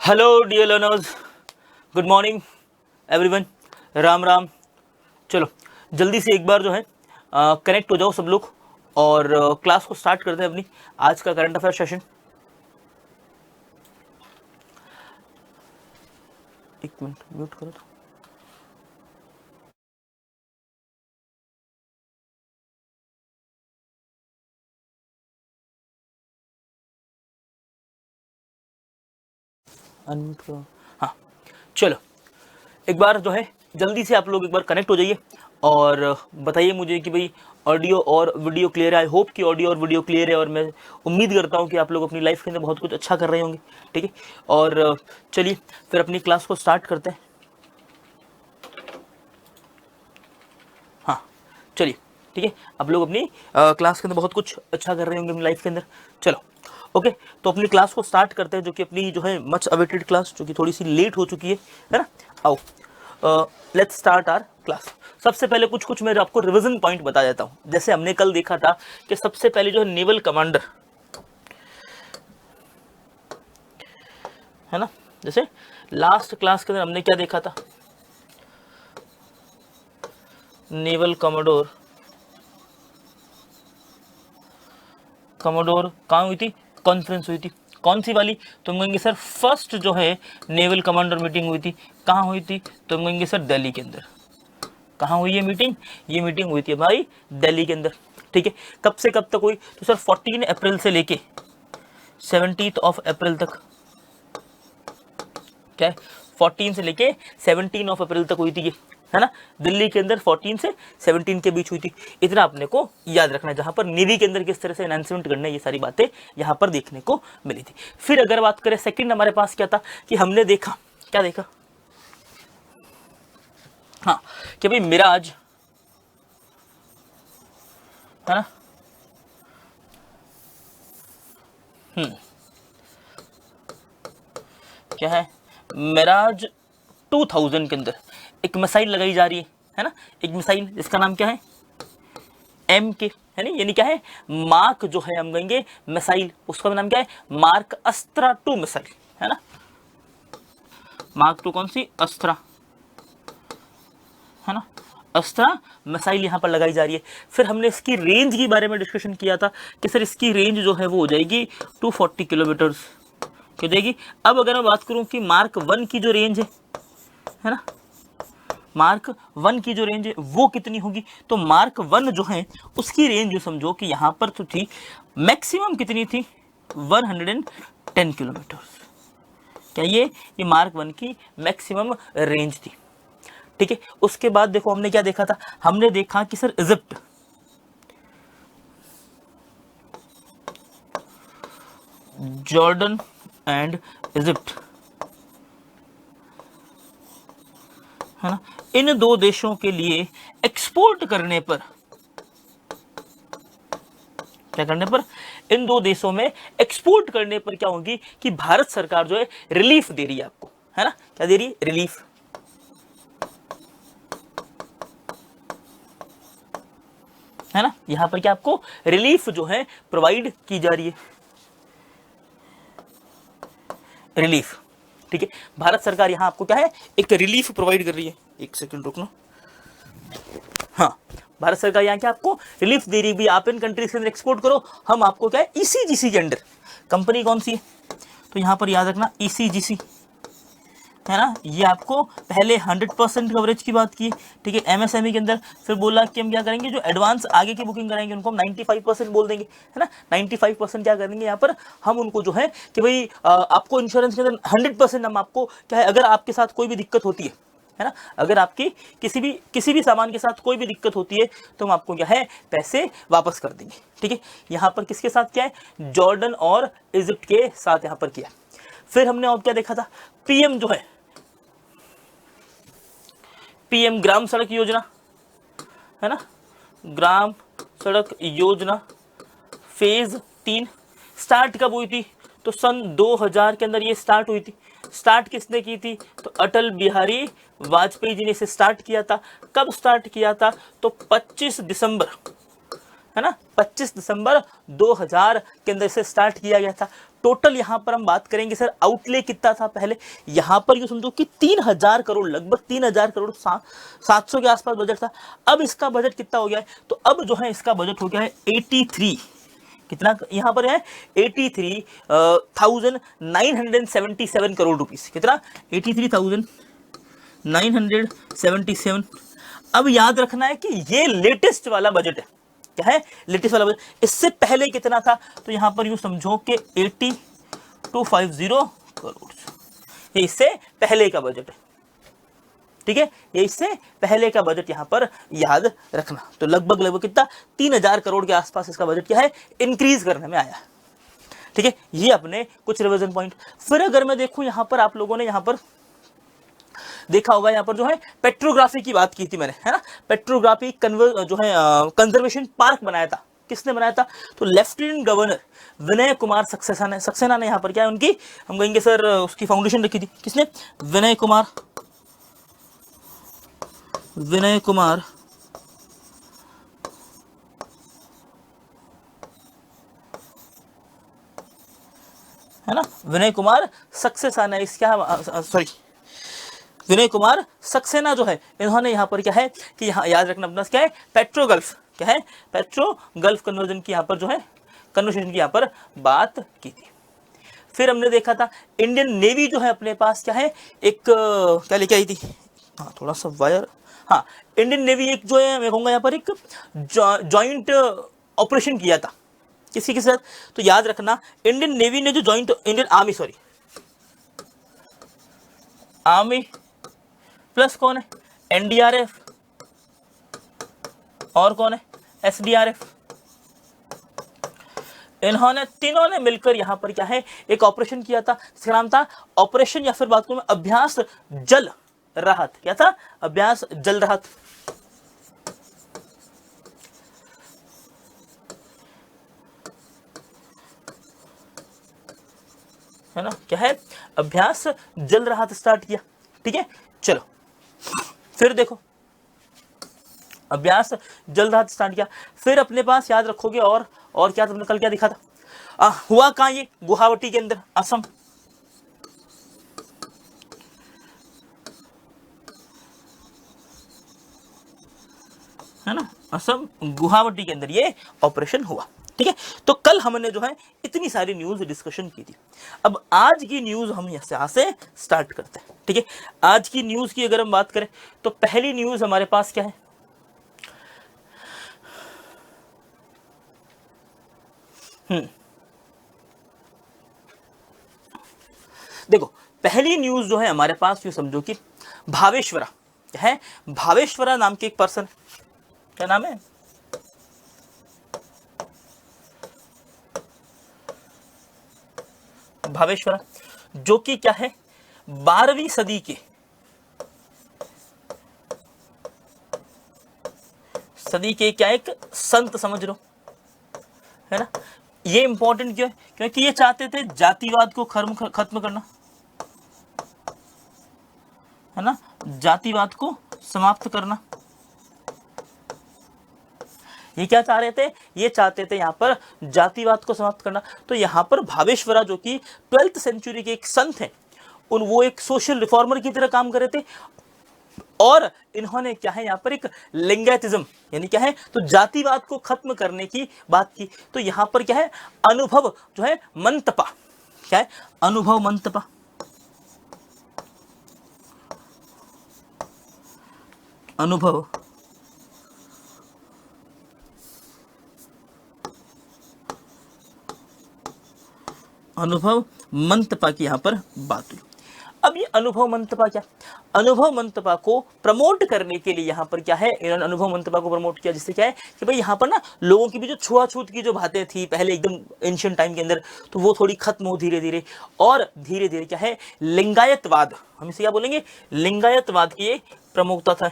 Hello dear learners, good morning everyone, Ram Ram. चलो जल्दी से एक बार जो है कनेक्ट हो जाओ सब लोग और क्लास को स्टार्ट करते हैं अपनी आज का करंट अफेयर सेशन। एक मिनट म्यूट करो तो। अनम्यूट करो। हाँ चलो एक बार जो है जल्दी से आप लोग एक बार कनेक्ट हो जाइए और बताइए मुझे कि भाई ऑडियो और वीडियो क्लियर है। आई होप कि ऑडियो और वीडियो क्लियर है और मैं उम्मीद करता हूँ कि आप लोग अपनी लाइफ के अंदर बहुत कुछ अच्छा कर रहे होंगे। ठीक है, और चलिए फिर अपनी क्लास को स्टार्ट करते हैं। हाँ चलिए ठीक है, आप लोग अपनी क्लास के अंदर बहुत कुछ अच्छा कर रहे होंगे अपनी लाइफ के अंदर। चलो ओके, तो अपनी क्लास को स्टार्ट करते हैं, जो कि अपनी जो है मच अवेटेड क्लास, जो कि थोड़ी सी लेट हो चुकी है ना। आओ लेट्स स्टार्ट आवर क्लास। सबसे पहले कुछ मैं आपको रिवीजन पॉइंट बता देता हूँ। जैसे हमने कल देखा था कि सबसे पहले जो है नेवल कमांडर है ना, जैसे लास्ट क्लास के अंदर हमने क्या देखा था, नेवल कमोडोर कहाँ हुई थी, कॉन्फ्रेंस हुई थी। कौन सी वाली, तो हम कहेंगे सर फर्स्ट जो है नेवल कमांडर मीटिंग हुई थी। कहाँ हुई थी, तो हम कहेंगे सर दिल्ली के अंदर। कहाँ हुई है मीटिंग, ये मीटिंग हुई थी हमारी दिल्ली के अंदर। ठीक है, कब से कब तक हुई, तो सर 14 अप्रैल से लेके 17 अप्रैल तक। क्या है, 14 से लेके 17 अप्रैल तक हुई थी ये, है ना। दिल्ली के अंदर 14 से 17 के बीच हुई थी। इतना अपने को याद रखना है। जहां पर नेवी के अंदर किस तरह से अनाउंसमेंट करना है, ये सारी बातें यहाँ पर देखने को मिली थी। फिर अगर बात करें सेकंड, हमारे पास क्या था कि हमने देखा, क्या देखा, हाँ कि भाई मिराज है ना, क्या है, मिराज 2000 के अंदर एक मिसाइल लगाई जा रही है ना। एक मिसाइल जिसका नाम क्या है, एम के, है ना, यानी क्या है, मार्क जो है हम कहेंगे मिसाइल, उसका नाम क्या है, मार्क अस्त्रा 2 मिसाइल, है ना। मार्क 2 कौन सी, अस्त्रा, है ना, अस्त्रा मिसाइल यहाँ पर लगाई जा रही है। फिर हमने इसकी रेंज के बारे में डिस्कशन किया था कि सर इसकी रेंज जो है वो हो जाएगी 240 किलोमीटर हो जाएगी। अब अगर मैं बात करूं कि मार्क 1 की जो रेंज है ना, मार्क 1 की जो रेंज है वो कितनी होगी, तो मार्क 1 जो है उसकी रेंज जो समझो कि यहाँ पर तो थी मैक्सिमम कितनी थी, 110 किलोमीटर। क्या ये मार्क 1 की मैक्सिमम रेंज थी। ठीक है, उसके बाद देखो हमने क्या देखा था, हमने देखा कि sir Egypt, Jordan and Egypt, है ना, इन दो देशों के लिए एक्सपोर्ट करने पर, क्या करने पर, इन दो देशों में एक्सपोर्ट करने पर क्या होगी कि भारत सरकार जो है रिलीफ दे रही है आपको, है ना। क्या दे रही है, रिलीफ, है ना। यहां पर क्या आपको रिलीफ जो है प्रोवाइड की जा रही है, रिलीफ। ठीक है, भारत सरकार यहां आपको क्या है, एक रिलीफ प्रोवाइड कर रही है। एक सेकंड रुकना, हाँ भारत सरकार यहाँ क्या आपको रिलीफ दे रही है, आप इन कंट्रीज के अंदर एक्सपोर्ट करो, हम आपको क्या है ईसीजीसी के अंडर, कंपनी कौन सी है, तो यहाँ पर याद रखना ईसीजीसी, है ना। ये आपको पहले 100% कवरेज की बात की, ठीक है, एमएसएमई के अंदर। फिर बोला कि हम क्या करेंगे, जो एडवांस आगे की बुकिंग कराएंगे उनको हम 95% बोल देंगे, है ना। 95% क्या करेंगे यहाँ पर हम उनको जो है कि भाई आपको इंश्योरेंस के अंदर 100% हम आपको क्या है, अगर आपके साथ कोई भी दिक्कत होती है ना, अगर आपकी किसी भी सामान के साथ कोई भी दिक्कत होती है तो हम आपको क्या है पैसे वापस कर देंगे। ठीक है, यहाँ पर किसके साथ क्या है, जॉर्डन और इजिप्ट के साथ यहाँ पर किया। फिर हमने और क्या देखा था, पीएम जो है, पीएम ग्राम सड़क योजना, है ना, ग्राम सड़क योजना फेज 3 स्टार्ट कब हुई थी, तो सन 2000 के अंदर ये स्टार्ट हुई थी। स्टार्ट किसने की थी, तो अटल बिहारी वाजपेयी जी ने इसे स्टार्ट किया था। कब स्टार्ट किया था, तो 25 दिसंबर, है ना, 25 दिसंबर 2000 के अंदर इसे स्टार्ट किया गया था। टोटल यहां पर हम बात करेंगे सर आउटले कितना था पहले, यहां पर ये समझो कि 3000 करोड़, लगभग 3000 करोड़ 700 के आसपास बजट था। अब इसका बजट कितना हो गया है, तो अब जो है इसका बजट हो गया है 83, कितना यहां पर है 83,977 करोड़ रुपीस, कितना 83,977। अब याद रखना है कि ये लेटेस्ट वाला बजट है, क्या है लेटेस्ट वाला बजट। इससे पहले कितना था, तो यहां पर यूं समझो कि 8250 करोड़, ये इससे पहले का बजट है, ठीक है, ये इससे पहले का बजट यहां पर याद रखना। तो लगभग लगभग कितना 3000 करोड़ के आसपास इसका बजट क्या है इंक्रीज करने में आया, ठीक है। ये अपने कुछ रिवीजन पॉइंट। फिर अगर मैं देखूं यहां पर आप लोगों ने यहां पर देखा होगा, यहां पर जो है पेट्रोग्राफी की बात की थी मैंने, है ना, पेट्रोग्राफी जो है कंजर्वेशन पार्क बनाया था, किसने बनाया था, तो लेफ्टिनेंट गवर्नर विनय कुमार सक्सेना ने यहां पर क्या है उनकी, हम कहेंगे सर उसकी फाउंडेशन रखी थी, किसने, विनय कुमार है ना, विनय कुमार सक्सेना, विनय कुमार सक्सेना जो है इन्होंने यहाँ पर क्या है कि यहाँ याद रखना अपना क्या है पेट्रो गल्फ, क्या है पेट्रो गल्फ कन्वर्जन की यहाँ पर जो है कन्वर्सेशन की यहाँ पर बात की थी। फिर हमने देखा था इंडियन नेवी जो है अपने पास क्या है एक क्या लेके आई थी, हाँ थोड़ा सा वायर, हाँ इंडियन नेवी एक जो है मैं कहूँगा यहाँ पर एक जॉइंट ऑपरेशन किया था, किसी के साथ, तो याद रखना इंडियन नेवी ने जो जॉइंट इंडियन आर्मी प्लस कौन है एनडीआरएफ और कौन है एसडीआरएफ, इन्होंने तीनों ने मिलकर यहां पर क्या है एक ऑपरेशन किया था, इसका नाम था ऑपरेशन या फिर बात करूं अभ्यास जल राहत, क्या था अभ्यास जल राहत, है ना, क्या है अभ्यास जल राहत स्टार्ट किया, ठीक है। चलो फिर देखो अभ्यास जल राहत स्टार्ट किया, फिर अपने पास याद रखोगे और क्या तुमने कल क्या दिखा था, हुआ कहां ये गुवाहाटी के अंदर, असम, है ना, असम गुवाहाटी के अंदर ये ऑपरेशन हुआ, ठीक है। तो कल हमने जो है इतनी सारी न्यूज डिस्कशन की थी। अब आज की न्यूज हम यहां से स्टार्ट करते हैं, ठीक है। आज की न्यूज की अगर हम बात करें तो पहली न्यूज हमारे पास क्या है, देखो पहली न्यूज जो है हमारे पास यूं समझो कि भावेश्वरा है, भावेश्वरा नाम के एक पर्सन, क्या नाम है, भावेश्वरा, जो कि क्या है 12वीं सदी के क्या एक संत समझ लो, है ना। ये इंपॉर्टेंट क्यों है, क्योंकि ये चाहते थे जातिवाद को खत्म करना, है ना, जातिवाद को समाप्त करना। ये क्या चाह रहे थे, ये चाहते थे यहाँ पर जातिवाद को समाप्त करना। तो यहाँ पर भावेश्वरा जो कि 12th सेंचुरी के एक संत हैं, वो एक सोशल रिफॉर्मर की तरह काम कर रहे थे, और इन्होंने क्या है यहाँ पर एक लिंगायतिज्म यानी क्या है तो जातिवाद को खत्म करने की बात की। तो यहाँ पर क्या है अनुभव जो है मंतपा, क्या है अनुभव मंतपा, अनुभव मंतपा की यहां पर बात हुई। अब ये अनुभव मंतपा क्या, अनुभव मंतपा को प्रमोट करने के लिए यहाँ पर क्या है इन्होंने अनुभव मंतपा को प्रमोट किया, जिससे क्या है कि भाई यहाँ पर ना लोगों की भी जो छुआछूत की जो बातें थी पहले एकदम एंशिएंट टाइम के अंदर, तो वो थोड़ी खत्म हो धीरे धीरे, और धीरे धीरे क्या है लिंगायतवाद, हम इसे क्या बोलेंगे लिंगायतवाद की प्रमुखता था।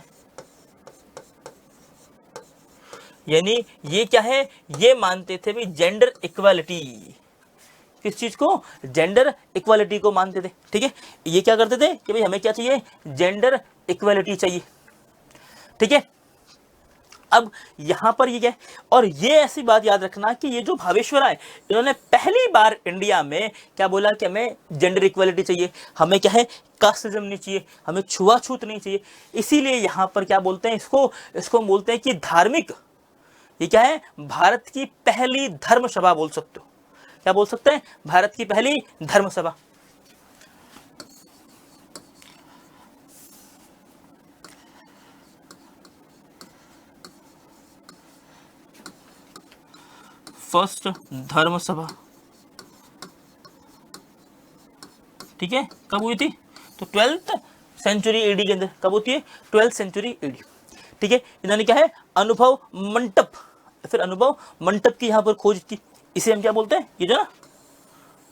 यानी ये क्या है ये मानते थे भाई जेंडर इक्वालिटी, किस चीज को जेंडर इक्वालिटी को मानते थे, ठीक है। ये क्या करते थे कि भाई हमें क्या चाहिए जेंडर इक्वालिटी चाहिए, ठीक है। अब यहाँ पर ये क्या है, और ये ऐसी बात याद रखना कि ये जो भावेश्वर है, इन्होंने पहली बार इंडिया में क्या बोला कि हमें जेंडर इक्वलिटी चाहिए, हमें क्या है कास्टिज्म नहीं चाहिए, हमें छुआछूत नहीं चाहिए। इसीलिए यहाँ पर क्या बोलते हैं इसको बोलते हैं कि धार्मिक, ये क्या है भारत की पहली धर्म सभा बोल सकते हो। क्या बोल सकते हैं, भारत की पहली धर्म सभा। फर्स्ट धर्म सभा, ठीक है, कब हुई थी, तो 12th सेंचुरी एडी के अंदर। कब होती है, 12th सेंचुरी एडी, ठीक है। इन्होंने क्या है अनुभव मंटप, फिर अनुभव मंटप की यहाँ पर खोज की। इसे हम क्या बोलते हैं, ये जो ना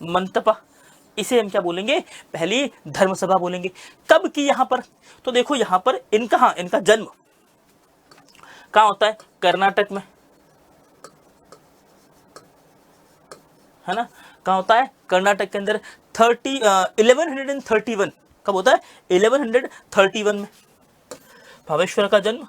मंटपा, इसे हम क्या बोलेंगे, पहली धर्म सभा बोलेंगे। कब की यहाँ पर, तो देखो यहाँ पर इनका, हाँ इनका जन्म कहाँ होता है, कर्नाटक में, है ना, कहाँ होता है, कर्नाटक के अंदर। 1131, कब होता है, 1131 में भावेश्वर का जन्म।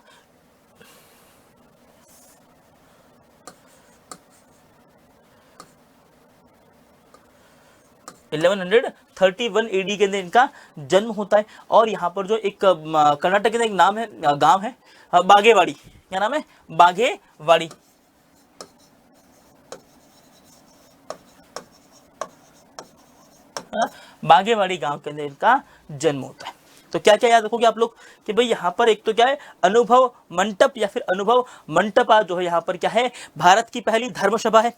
एडी के अंदर इनका जन्म होता है। और यहाँ पर जो एक कर्नाटक के अंदर एक नाम है, गांव है बागेवाड़ी। क्या नाम है, बागेवाड़ी। बागेवाड़ी गांव के अंदर इनका जन्म होता है। तो क्या क्या याद रखोगे आप लोग कि भाई यहाँ पर एक तो क्या है अनुभव मंटप या फिर अनुभव मंटपा जो है यहाँ पर क्या है भारत की पहली धर्म सभा है,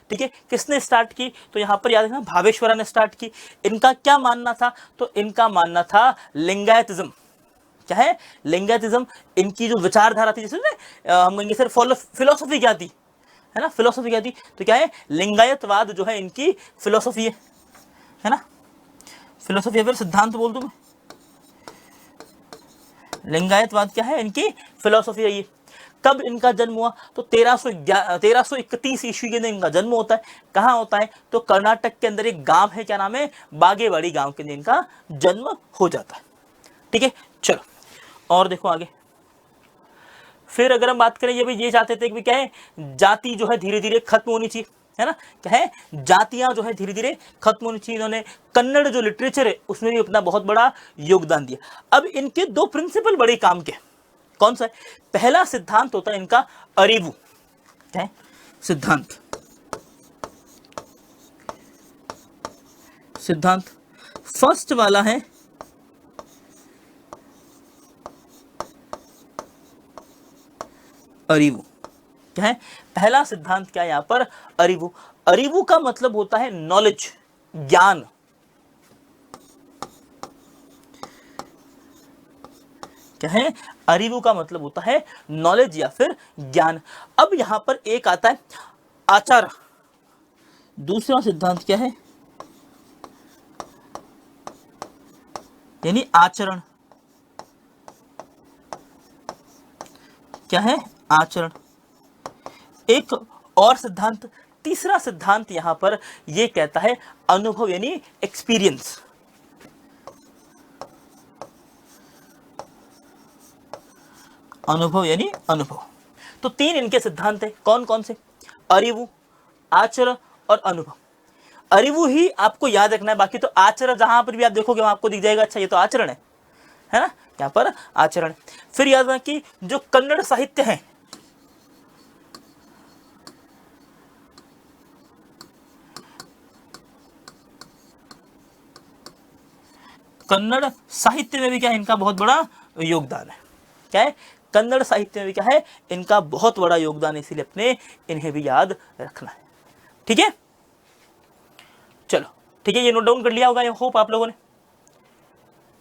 ठीक है। किसने स्टार्ट की, तो यहाँ पर याद रखना भावेश्वरा ने स्टार्ट की। इनका क्या मानना था, तो इनका मानना था लिंगायतिज्म। क्या है, लिंगायतिज्म। इनकी जो विचारधारा थी, जैसे हम कहेंगे सर फिलोसफी क्या थी, है ना, फिलोसफी क्या थी, तो क्या है लिंगायतवाद जो है इनकी फिलोसफी है ना, फिलोसफी फिर सिद्धांत बोल दूं मैं, लिंगायतवाद क्या है इनकी फिलोसफी है ये। कब इनका जन्म हुआ, तो 1331 ईस्वी के अंदर इनका जन्म होता है। कहाँ होता है, तो कर्नाटक के अंदर एक गांव है, क्या नाम है, बागेवाड़ी गांव के अंदर इनका जन्म हो जाता है, ठीक है। चलो और देखो आगे। फिर अगर हम बात करें, ये भी ये चाहते थे कि क्या है जाति जो है धीरे धीरे खत्म होनी चाहिए, है ना, क्या है जातियां जो है धीरे धीरे खत्म होनी चाहिए। इन्होंने कन्नड़ जो लिटरेचर है उसमें भी अपना बहुत बड़ा योगदान दिया। अब इनके दो प्रिंसिपल बड़े काम के, कौन सा है, पहला सिद्धांत होता है इनका अरिवु, क्या है सिद्धांत, सिद्धांत फर्स्ट वाला है अरिवु। क्या है पहला सिद्धांत, क्या है यहां पर अरिवु। अरिवु का मतलब होता है नॉलेज, ज्ञान। क्या है, अरिवु का मतलब होता है नॉलेज या फिर ज्ञान। अब यहां पर एक आता है आचार। दूसरा सिद्धांत क्या है, यानी आचरण। क्या है, आचरण। एक और सिद्धांत, तीसरा सिद्धांत यहां पर यह कहता है अनुभव यानी एक्सपीरियंस। अनुभव यानी अनुभव। तो तीन इनके सिद्धांत है, कौन कौन से, अरिवु, आचरण और अनुभव। अरिवु ही आपको याद रखना है, बाकी तो आचरण जहां पर भी आप देखोगे वहां आपको दिख जाएगा, अच्छा ये तो आचरण है ना, यहाँ पर आचरण। फिर याद रखना कि जो कन्नड़ साहित्य है, कन्नड़ साहित्य में भी क्या है इनका बहुत बड़ा योगदान है। क्या है, कन्नड़ साहित्य में भी क्या है इनका बहुत बड़ा योगदान है, इसीलिए अपने इन्हें भी याद रखना है, ठीक है। चलो ठीक है, ये नोट डाउन कर लिया होगा, आई होप आप लोगों ने,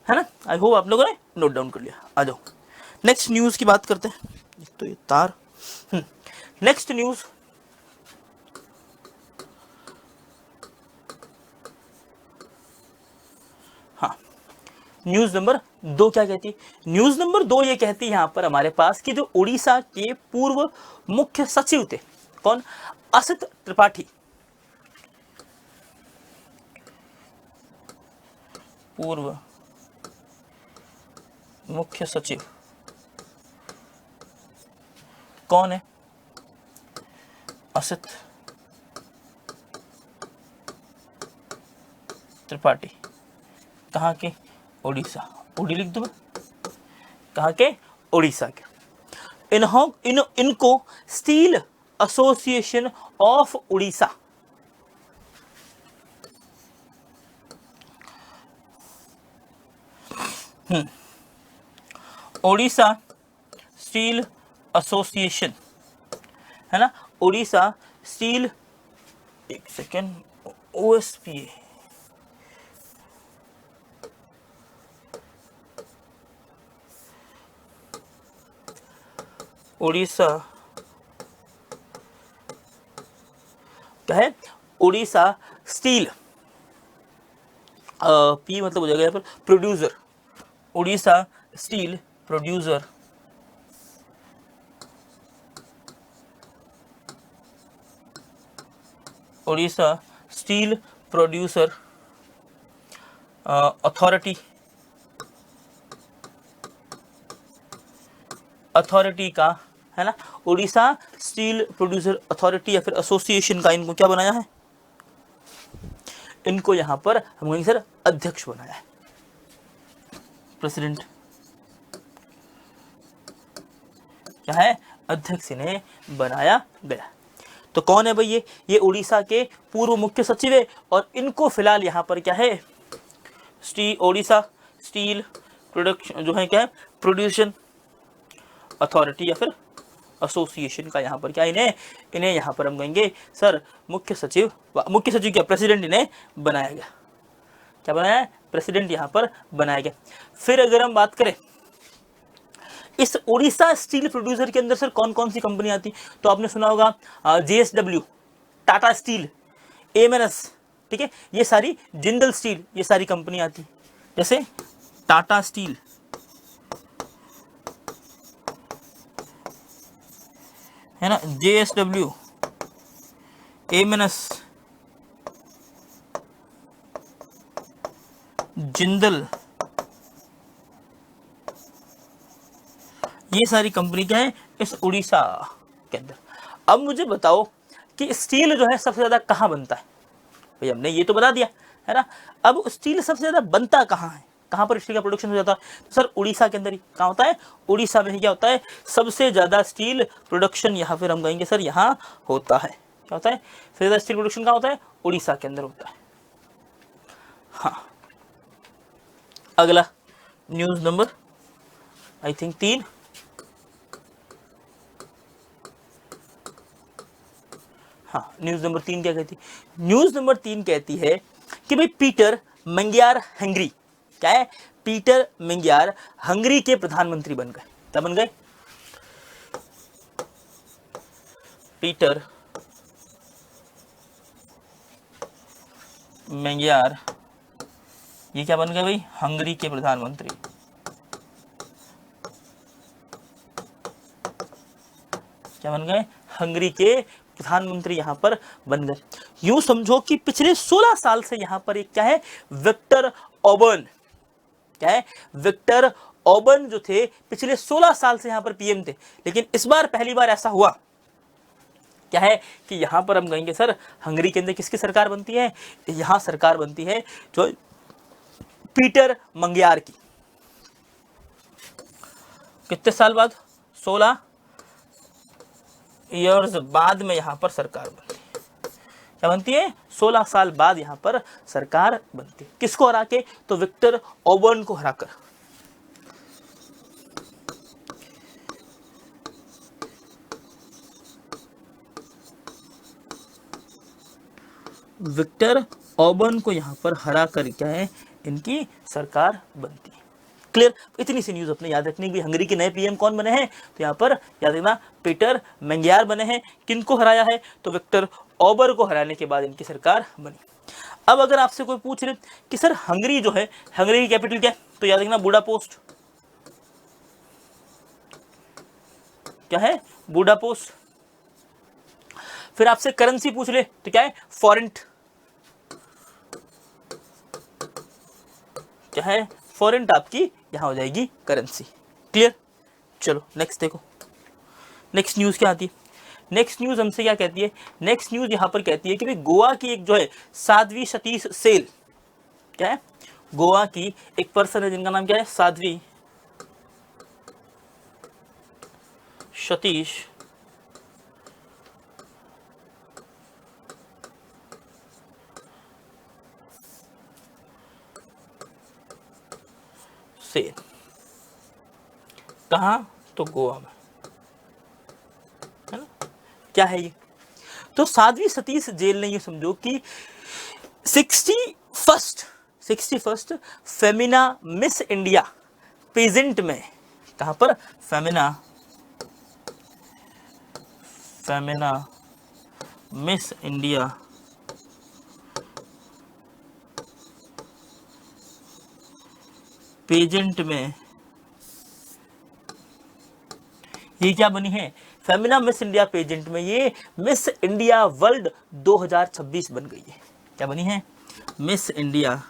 है ना, आई होप आप लोगों ने नोट डाउन कर लिया। आ जाओ नेक्स्ट न्यूज की बात करते हैं। तो ये तार, नेक्स्ट न्यूज, हाँ न्यूज नंबर 2 क्या कहती है, न्यूज नंबर 2 ये कहती है यहां पर हमारे पास कि जो उड़ीसा के पूर्व मुख्य सचिव थे, कौन, असित त्रिपाठी, पूर्व मुख्य सचिव कौन है? असित त्रिपाठी। कहाँ के? उड़ीसा। उड़ी लिख दूँ? कहाँ के? उड़ीसा के। इनको steel association of Orissa, Orissa steel association, है ना, उड़ीसा स्टील, एक सेकेंड, OSPA, उड़ीसा क्या है? उड़ीसा स्टील, पी मतलब हो जाएगा यहाँ पर producer, Orissa steel producer, Orissa steel producer authority का, है ना, उड़ीसा स्टील प्रोड्यूसर अथॉरिटी या फिर एसोसिएशन का इनको क्या बनाया है? इनको यहां पर हम कहेंगे सर अध्यक्ष बनाया है, प्रेसिडेंट क्या है? अध्यक्ष इन्हें बनाया गया। तो कौन है भाई? ये उड़ीसा के पूर्व मुख्य सचिव है और इनको फिलहाल यहाँ पर क्या है? उड़ीसा स्टील प्रोडक्शन जो है क्या है? प्रोड्यूशन अथॉरिटी या फिर एसोसिएशन का यहाँ पर क्या इन्हें यहाँ पर हम कहेंगे सर मुख्य सचिव क्या प्रेसिडेंट इन्हें बनाया गया। क्या बनाया है? प्रेसिडेंट यहाँ पर बनाया गया। फिर अगर हम बात करें इस उड़ीसा स्टील प्रोड्यूसर के अंदर सर कौन कौन सी कंपनी आती? तो आपने सुना होगा JSW, टाटा स्टील, AMNS, ठीक है, ये सारी, जिंदल स्टील, ये सारी कंपनी आती। जैसे टाटा स्टील, है ना, JSW, AMNS, जिंदल, ये सारी कंपनी क्या है इस उड़ीसा के अंदर। अब मुझे बताओ कि स्टील जो है सबसे ज्यादा कहाँ बनता है? भाई हमने ये तो बता दिया, है ना। अब स्टील सबसे ज्यादा बनता कहाँ है? कहाँ पर स्टील का प्रोडक्शन हो जाता है? तो सर उड़ीसा के अंदर ही। कहाँ होता है? उड़ीसा में ही क्या होता है? सबसे ज्यादा स्टील प्रोडक्शन यहाँ फिर हम कहेंगे सर यहाँ होता है। क्या होता है? सबसे ज्यादा स्टील प्रोडक्शन कहाँ होता है? उड़ीसा के अंदर होता है। हाँ, अगला न्यूज नंबर आई थिंक 3। हाँ, न्यूज नंबर 3 क्या कहती है? न्यूज नंबर 3 कहती है कि भाई पीटर मंगियार हंगरी, क्या है? पीटर मंगियार हंगरी के प्रधानमंत्री बन गए। क्या बन गए? पीटर मंगियार, ये क्या बन गए भाई? हंगरी के प्रधानमंत्री। क्या बन गए? हंगरी के प्रधानमंत्री यहाँ पर बन गए। यूं समझो कि पिछले 16 साल से यहाँ पर एक क्या है? विक्टर ऑर्बन, क्या है? विक्टर ऑर्बन जो थे पिछले 16 साल से यहाँ पर पीएम थे, लेकिन इस बार पहली बार ऐसा हुआ क्या है कि यहाँ पर हम कहेंगे सर हंगरी के अंदर किसकी सरकार बनती है? यहाँ सरकार बनती है जो पीटर मंगियार की। कितने साल बाद? 16 ईयर्स बाद में यहाँ पर सरकार बनती है। क्या बनती है? 16 साल बाद यहाँ पर सरकार बनती है। किसको हरा के? तो विक्टर ऑर्बन को हराकर। विक्टर ऑर्बन को यहाँ पर हरा कर क्या है इनकी सरकार बनती है। क्लियर? इतनी सी न्यूज अपने याद रखनी। हंगरी के नए पीएम कौन बने हैं? तो यहाँ पर याद रखना पीटर मंगियार बने हैं। किनको हराया है? तो विक्टर ऑर्बन को हराने के बाद इनकी सरकार बनी। अब अगर आपसे कोई पूछ ले कि सर हंगरी जो है, हंगरी की कैपिटल क्या है? तो याद रखना बुडापेस्ट। क्या है? बुडापेस्ट। फिर आपसे करेंसी पूछ ले तो क्या है? फॉरेंट। क्या है? फॉरेंट आपकी यहां हो जाएगी करेंसी। क्लियर? चलो नेक्स्ट देखो। नेक्स्ट न्यूज़ क्या आती है? नेक्स्ट न्यूज़ हमसे क्या कहती है? नेक्स्ट न्यूज़ यहाँ पर कहती है कि भाई गोवा की एक जो है साध्वी सतीश सेल, क्या है? गोवा की एक पर्सन है जिनका नाम क्या है? साध्वी सतीश सेल, कहाँ? तो गोवा में, है ना? क्या है ये? तो साध्वी सतीश जेल ने ये समझो कि 61st Femina miss India pageant में, कहां पर? फेमिना मिस इंडिया पेजेंट में ये क्या बनी है? फेमिना मिस इंडिया पेजेंट में ये मिस इंडिया वर्ल्ड 2026 बन गई है। क्या बनी है? मिस इंडिया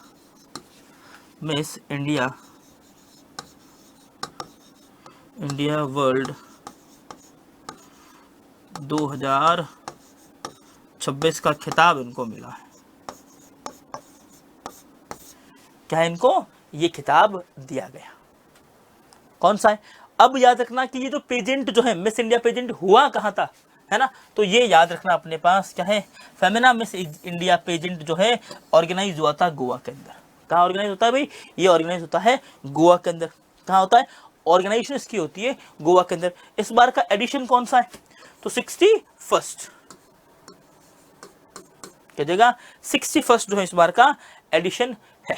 वर्ल्ड 2026 का खिताब इनको मिला है। क्या है इनको? ये खिताब दिया गया। कौन सा है? अब याद रखना कि ये जो पेजेंट जो है मिस इंडिया पेजेंट हुआ कहाँ था, है ना? तो ये याद रखना अपने पास, क्या है? फेमिना मिस इंडिया पेजेंट जो है ऑर्गेनाइज हुआ था गोवा के अंदर। कहाँ ऑर्गेनाइज होता है भाई? ये ऑर्गेनाइज होता है गोवा के अंदर। कहाँ होता है? ऑर्गेनाइजेशन इसकी होती है गोवा के अंदर। इस बार का एडिशन कौन सा है? तो 61st, क्या जगह? 61st जो है इस बार का एडिशन है,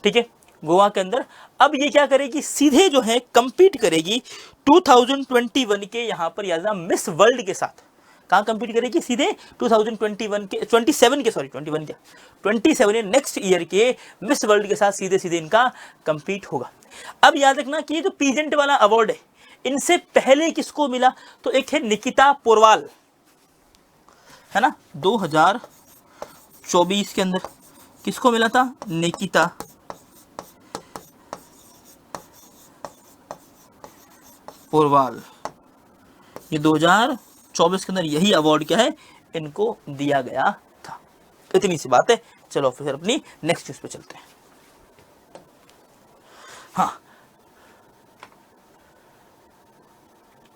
ठीक है, गोवा के अंदर। अब ये क्या करेगी? सीधे जो है कंपीट करेगी 2021 के यहाँ पर याद मिस वर्ल्ड के साथ। कहाँ कंपीट करेगी? सीधे 2021 के 27 के, सॉरी 21 क्या, 27 नेक्स्ट ईयर के मिस वर्ल्ड के साथ सीधे सीधे इनका कंपीट होगा। अब याद रखना कि ये जो पीजेंट वाला अवार्ड है इनसे पहले किसको मिला? तो एक है निकिता पोरवाल, है ना? 2024 के अंदर किसको मिला था? निकिता पोरवाल। ये 2024 के अंदर यही अवार्ड क्या है? इनको दिया गया था। इतनी सी बात है। चलो फिर अपनी नेक्स्ट न्यूज पे चलते हैं। हाँ,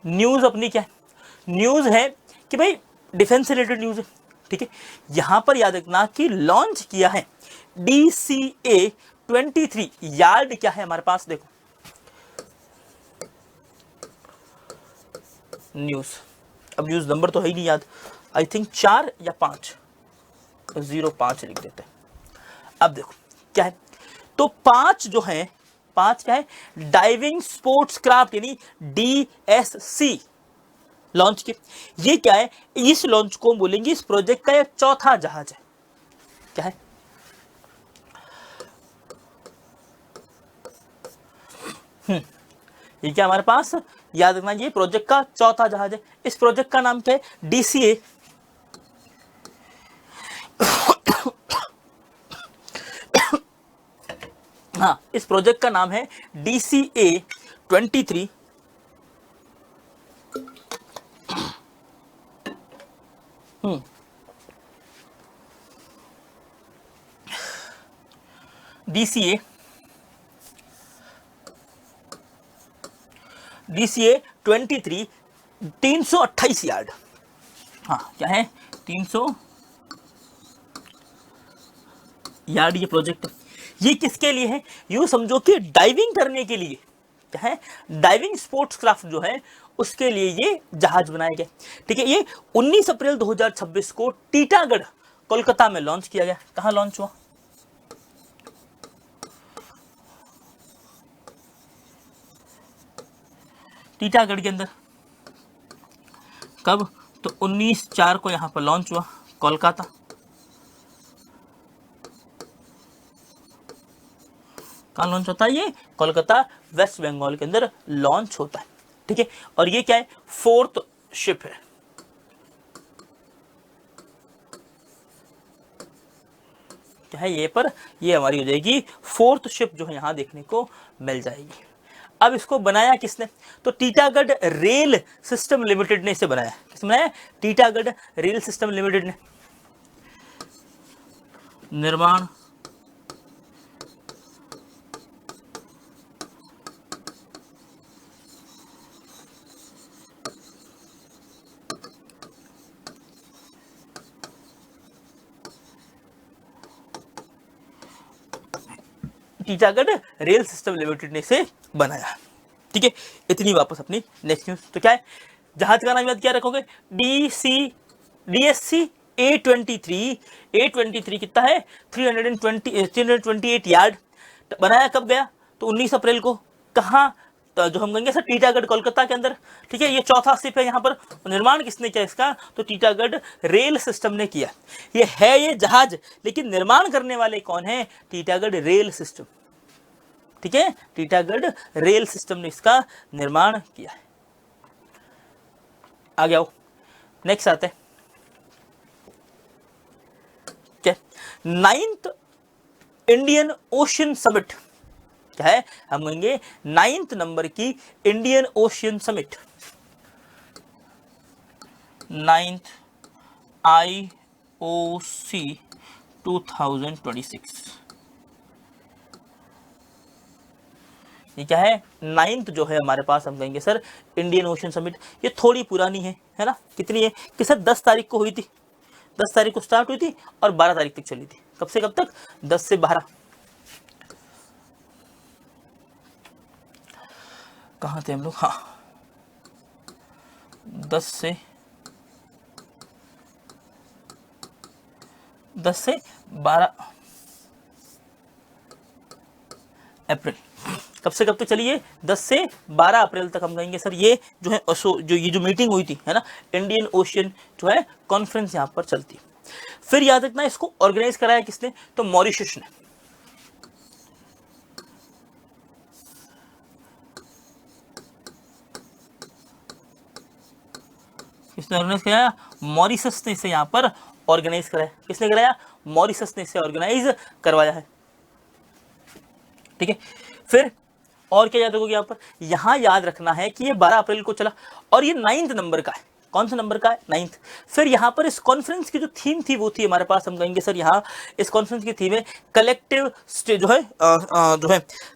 न्यूज अपनी क्या है? न्यूज है कि भाई डिफेंस से रिलेटेड न्यूज है, ठीक है। यहां पर याद रखना कि लॉन्च किया है DCA-23 यार्ड। क्या है हमारे पास? देखो न्यूज, अब न्यूज नंबर तो है ही नहीं याद, आई थिंक 4 या 5, 05 लिख देते हैं। अब देखो क्या है, तो 5 जो है, 5 क्या है? डाइविंग स्पोर्ट्स क्राफ्ट यानी DSC लॉन्च की। ये क्या है? इस लॉन्च को बोलेंगे इस प्रोजेक्ट का एक चौथा जहाज है। क्या है? ये क्या हमारे पास? याद रखना ये प्रोजेक्ट का चौथा जहाज है। इस प्रोजेक्ट का नाम क्या है? DCA हाँ, इस प्रोजेक्ट का नाम है DCA-23 DCA-23 328 यार्ड। हाँ, क्या है? 300 यार्ड ये प्रोजेक्ट। ये किसके लिए है? यूं समझो कि डाइविंग करने के लिए। क्या है? डाइविंग स्पोर्ट्स क्राफ्ट जो है उसके लिए ये जहाज बनाया गया, ठीक है। ये 19 अप्रैल 2026 को टीटागढ़ कोलकाता में लॉन्च किया गया। कहां लॉन्च हुआ? टीटागढ़ के अंदर। कब? तो 19/4 को यहां पर लॉन्च हुआ कोलकाता। कहाँ लॉन्च होता है? ये कोलकाता वेस्ट बंगाल के अंदर लॉन्च होता है, ठीक है। और ये क्या है? 4th शिप है। क्या है ये? पर ये हमारी हो जाएगी 4th शिप जो है यहां देखने को मिल जाएगी। अब इसको बनाया किसने? तो टीटागढ़ रेल सिस्टम लिमिटेड ने इसे बनाया। किसने बनाया? टीटागढ़ रेल सिस्टम लिमिटेड ने। निर्माण टीटागढ़ रेल सिस्टम लिमिटेड ने इसे बनाया। ठीक है, इतनी वापस अपनी नेक्स्ट न्यूज। तो क्या है? जहाज का नाम याद क्या रखोगे? DSC A23 कितना है? 328 यार्ड। बनाया कब गया? तो 19 अप्रैल को। कहाँ? तो जो हम कहेंगे सर टीटागढ़ कोलकाता के अंदर। ठीक है, ये चौथा स्टेप है यहाँ पर। निर्माण किसने किया इसका? तो टीटागढ़ रेल सिस्टम ने किया। ये है ये जहाज, लेकिन निर्माण करने वाले कौन है? Titagarh rail system. ठीक है, टीटागढ़ रेल सिस्टम ने इसका निर्माण किया है। आगे आओ, नेक्स्ट आते हैं। क्या? 9th Indian ocean summit. क्या है? हम कहेंगे 9th नंबर की Indian ocean summit, 9th IOC 2026। ये क्या है? 9th जो है हमारे पास, हम कहेंगे सर इंडियन ओशियन समिट। ये थोड़ी पुरानी है ना? कितनी है कि सर 10 तारीख को हुई थी। 10 तारीख को स्टार्ट हुई थी और 12 तारीख तक चली थी। कब से कब तक? 10 से 12। कहाँ थे हम लोग? हाँ, 10 से 12 अप्रैल। कब से कब तक चली है? 10 से 12 अप्रैल तक। हम कहेंगे सर ये जो है जो ये जो मीटिंग हुई थी है ना, इंडियन ओशियन जो है कॉन्फ्रेंस यहाँ पर चलती। फिर याद रखना इसको ऑर्गेनाइज कराया किसने? तो मॉरिशस ने। किसने ऑर्गेनाइज कराया? मॉरिशस ने इसे यहाँ पर ऑर्गेनाइज कराया। किसने कराया? मॉरिशस ने इसे ऑर्गेनाइज करवाया है। ठीक है, फिर और क्या याद रखोगे यहाँ पर? यहाँ याद रखना है कि ये 12 अप्रैल को चला और ये 9th नंबर का है। कौन सा नंबर का है? 9th। फिर यहाँ पर इस कॉन्फ्रेंस की जो थीम थी वो थी हमारे पास, हम कहेंगे सर यहाँ इस कॉन्फ्रेंस की थीम है कलेक्टिव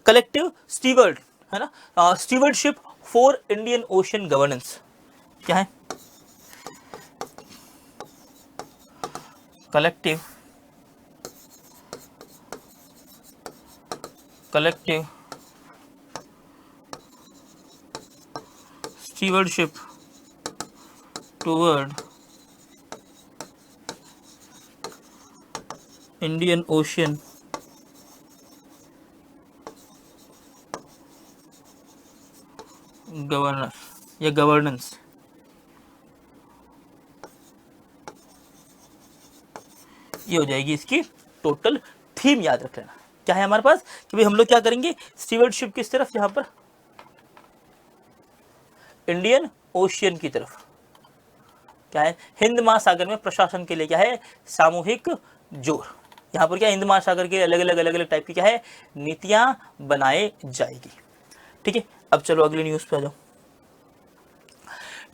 कलेक्टिव स्टीवर्ड, है ना, stewardship for Indian ocean governance. क्या है? Collective stewardship toward Indian Ocean governor या गवर्नेंस। ये हो जाएगी इसकी टोटल थीम। याद रख लेना क्या है हमारे पास कि भाई हम लोग क्या करेंगे? स्टीवर्डशिप किस तरफ? यहाँ पर इंडियन ओशियन की तरफ। क्या है? हिंद महासागर में प्रशासन के लिए क्या है? सामूहिक जोर। यहाँ पर क्या हिंद महासागर के अलग अलग टाइप की क्या है? नीतियां बनाए जाएगी। ठीक है, अब चलो अगली न्यूज पे आ जाओ।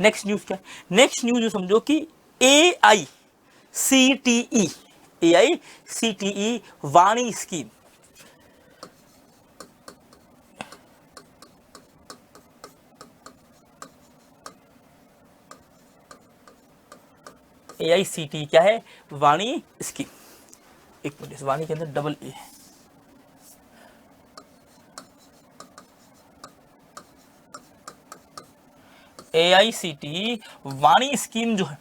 नेक्स्ट न्यूज क्या है? नेक्स्ट न्यूज जो समझो कि AICTE वाणी स्कीम। AICTE क्या है? वाणी स्कीम। एक मिनट, इस वाणी के अंदर डबल ए है। AICTE वाणी स्कीम जो है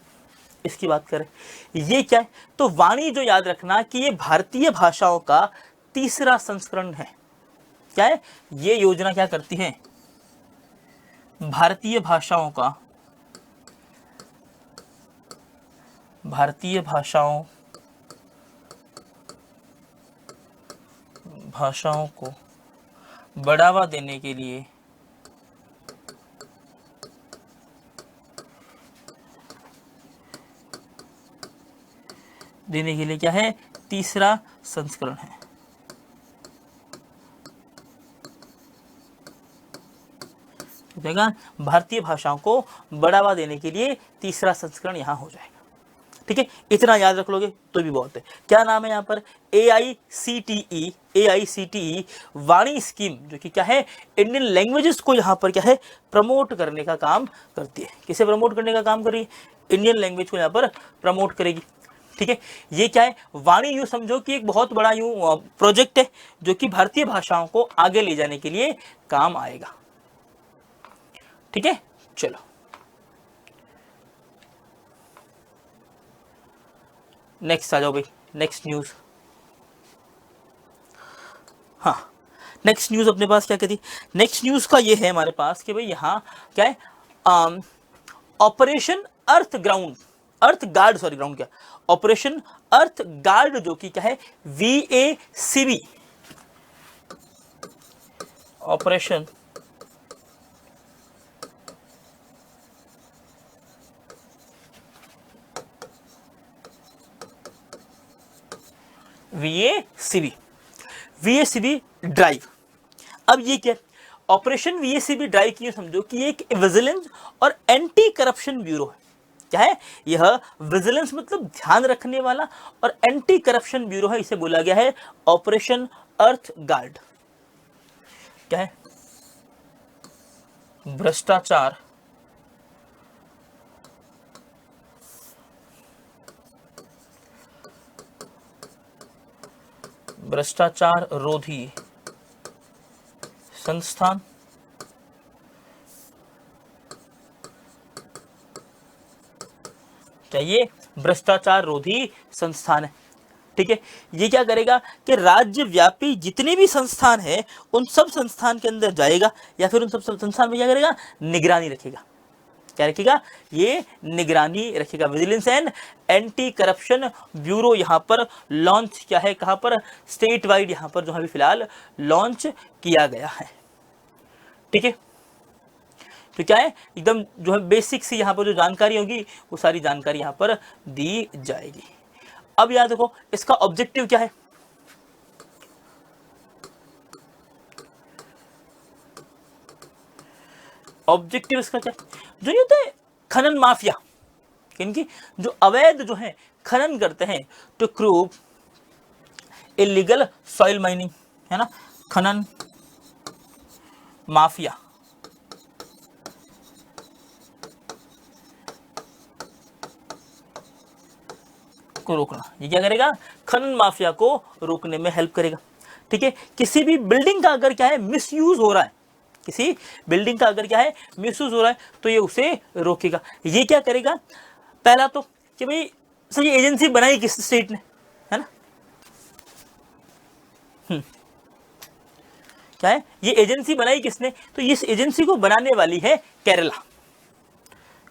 इसकी बात करें, ये क्या है? तो वाणी जो याद रखना कि ये भारतीय भाषाओं का तीसरा संस्करण है। क्या है? ये योजना क्या करती है? भारतीय भाषाओं को बढ़ावा देने के लिए क्या है? तीसरा संस्करण है। देगा भारतीय भाषाओं को बढ़ावा देने के लिए तीसरा संस्करण यहाँ हो जाएगा। ठीक है, इतना याद रख लोगे तो भी बहुत है। क्या नाम है यहाँ पर? AICTE वाणी स्कीम, जो कि क्या है, इंडियन लैंग्वेजेस को यहाँ पर क्या है, प्रमोट करने का काम करती है। किसे प्रमोट करने का काम कर रही है? इंडियन लैंग्वेज को यहाँ पर प्रमोट करेगी। ठीक है, ये क्या है, वाणी यूं समझो कि एक बहुत बड़ा यूं प्रोजेक्ट है जो कि भारतीय भाषाओं को आगे ले जाने के लिए काम आएगा। ठीक है, चलो नेक्स्ट आ जाओ भाई, नेक्स्ट न्यूज। हाँ, नेक्स्ट न्यूज अपने पास क्या कहती? नेक्स्ट न्यूज का ये है हमारे पास कि भाई यहाँ क्या है, ऑपरेशन अर्थ गार्ड, सॉरी ग्राउंड क्या, ऑपरेशन अर्थ गार्ड, जो कि क्या है, VACB, ऑपरेशन VACB ड्राइव। अब ये क्या, ऑपरेशन VACB ड्राइव की समझो कि एक विजिलेंस और एंटी करप्शन ब्यूरो है। क्या है यह? विजिलेंस मतलब ध्यान रखने वाला, और एंटी करप्शन ब्यूरो है, इसे बोला गया है ऑपरेशन अर्थ गार्ड। क्या है? भ्रष्टाचार रोधी संस्थान। चाहिए भ्रष्टाचार रोधी संस्थान है। ठीक है, ये क्या करेगा कि राज्य व्यापी जितने भी संस्थान है उन सब संस्थान के अंदर जाएगा, या फिर उन सब संस्थान में क्या करेगा, निगरानी रखेगा। क्या रखेगा? ये निगरानी रखेगा। Vigilance and anti corruption bureau यहाँ पर लॉन्च क्या है, कहाँ पर? स्टेट वाइड यहाँ पर जो अभी फिलहाल लॉन्च किया गया है। ठीक है, तो क्या है, एकदम जो है बेसिक सी यहाँ पर जो जानकारी होगी वो सारी जानकारी यहाँ पर दी जाएगी। अब याद रखो इसका ऑब्जेक्टिव क्या है। ऑब्जेक्टिव इसका क्या, जो नहीं होता है खनन माफिया, इनकी जो अवैध जो है खनन करते हैं, टू क्रूव इलीगल सॉइल माइनिंग, है ना, खनन माफिया को रोकना। ये क्या करेगा? खनन माफिया को रोकने में हेल्प करेगा। ठीक है, किसी भी बिल्डिंग का अगर क्या है मिसयूज हो रहा है, किसी बिल्डिंग का अगर क्या है मिसयूज हो रहा है, तो ये उसे रोकेगा। ये क्या करेगा? पहला तो कि भाई सर ये एजेंसी बनाई किस स्टेट ने, है ना, क्या है, ये एजेंसी बनाई किसने? तो इस एजेंसी को बनाने वाली है केरला।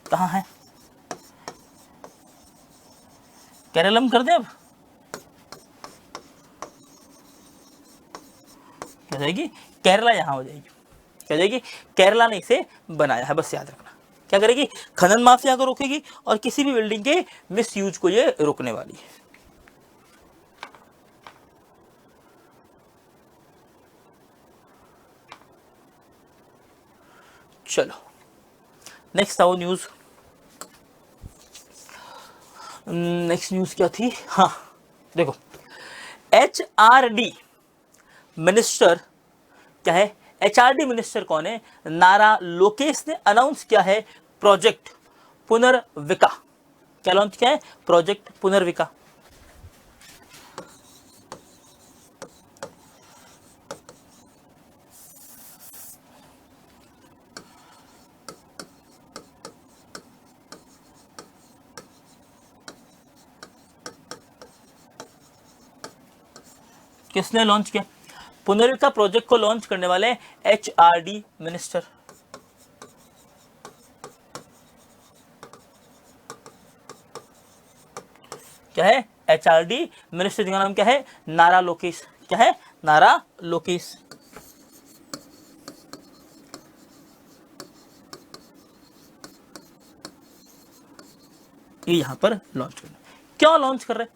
कहाँ है? केरलम कर दे। अब क्या जाएगी? केरला यहां हो जाएगी। क्या जाएगी? केरला ने इसे बनाया है, बस याद रखना। क्या करेगी? खनन माफिया को रोकेगी और किसी भी बिल्डिंग के मिसयूज को ये रोकने वाली है। चलो नेक्स्ट आओ न्यूज। नेक्स्ट न्यूज क्या थी? हाँ देखो, HRD मिनिस्टर क्या है? HRD मिनिस्टर कौन है? नारा लोकेश ने अनाउंस किया है प्रोजेक्ट पुनर्विका। क्या लॉन्च किया है? प्रोजेक्ट पुनर्विका। किसने लॉन्च किया? पुनर्विका प्रोजेक्ट को लॉन्च करने वाले HRD मिनिस्टर। क्या है? HRD मिनिस्टर जिनका नाम क्या है? नारा लोकेश। क्या है? नारा लोकेश। ये यहां पर लॉन्च कर, क्यों लॉन्च कर रहे हैं?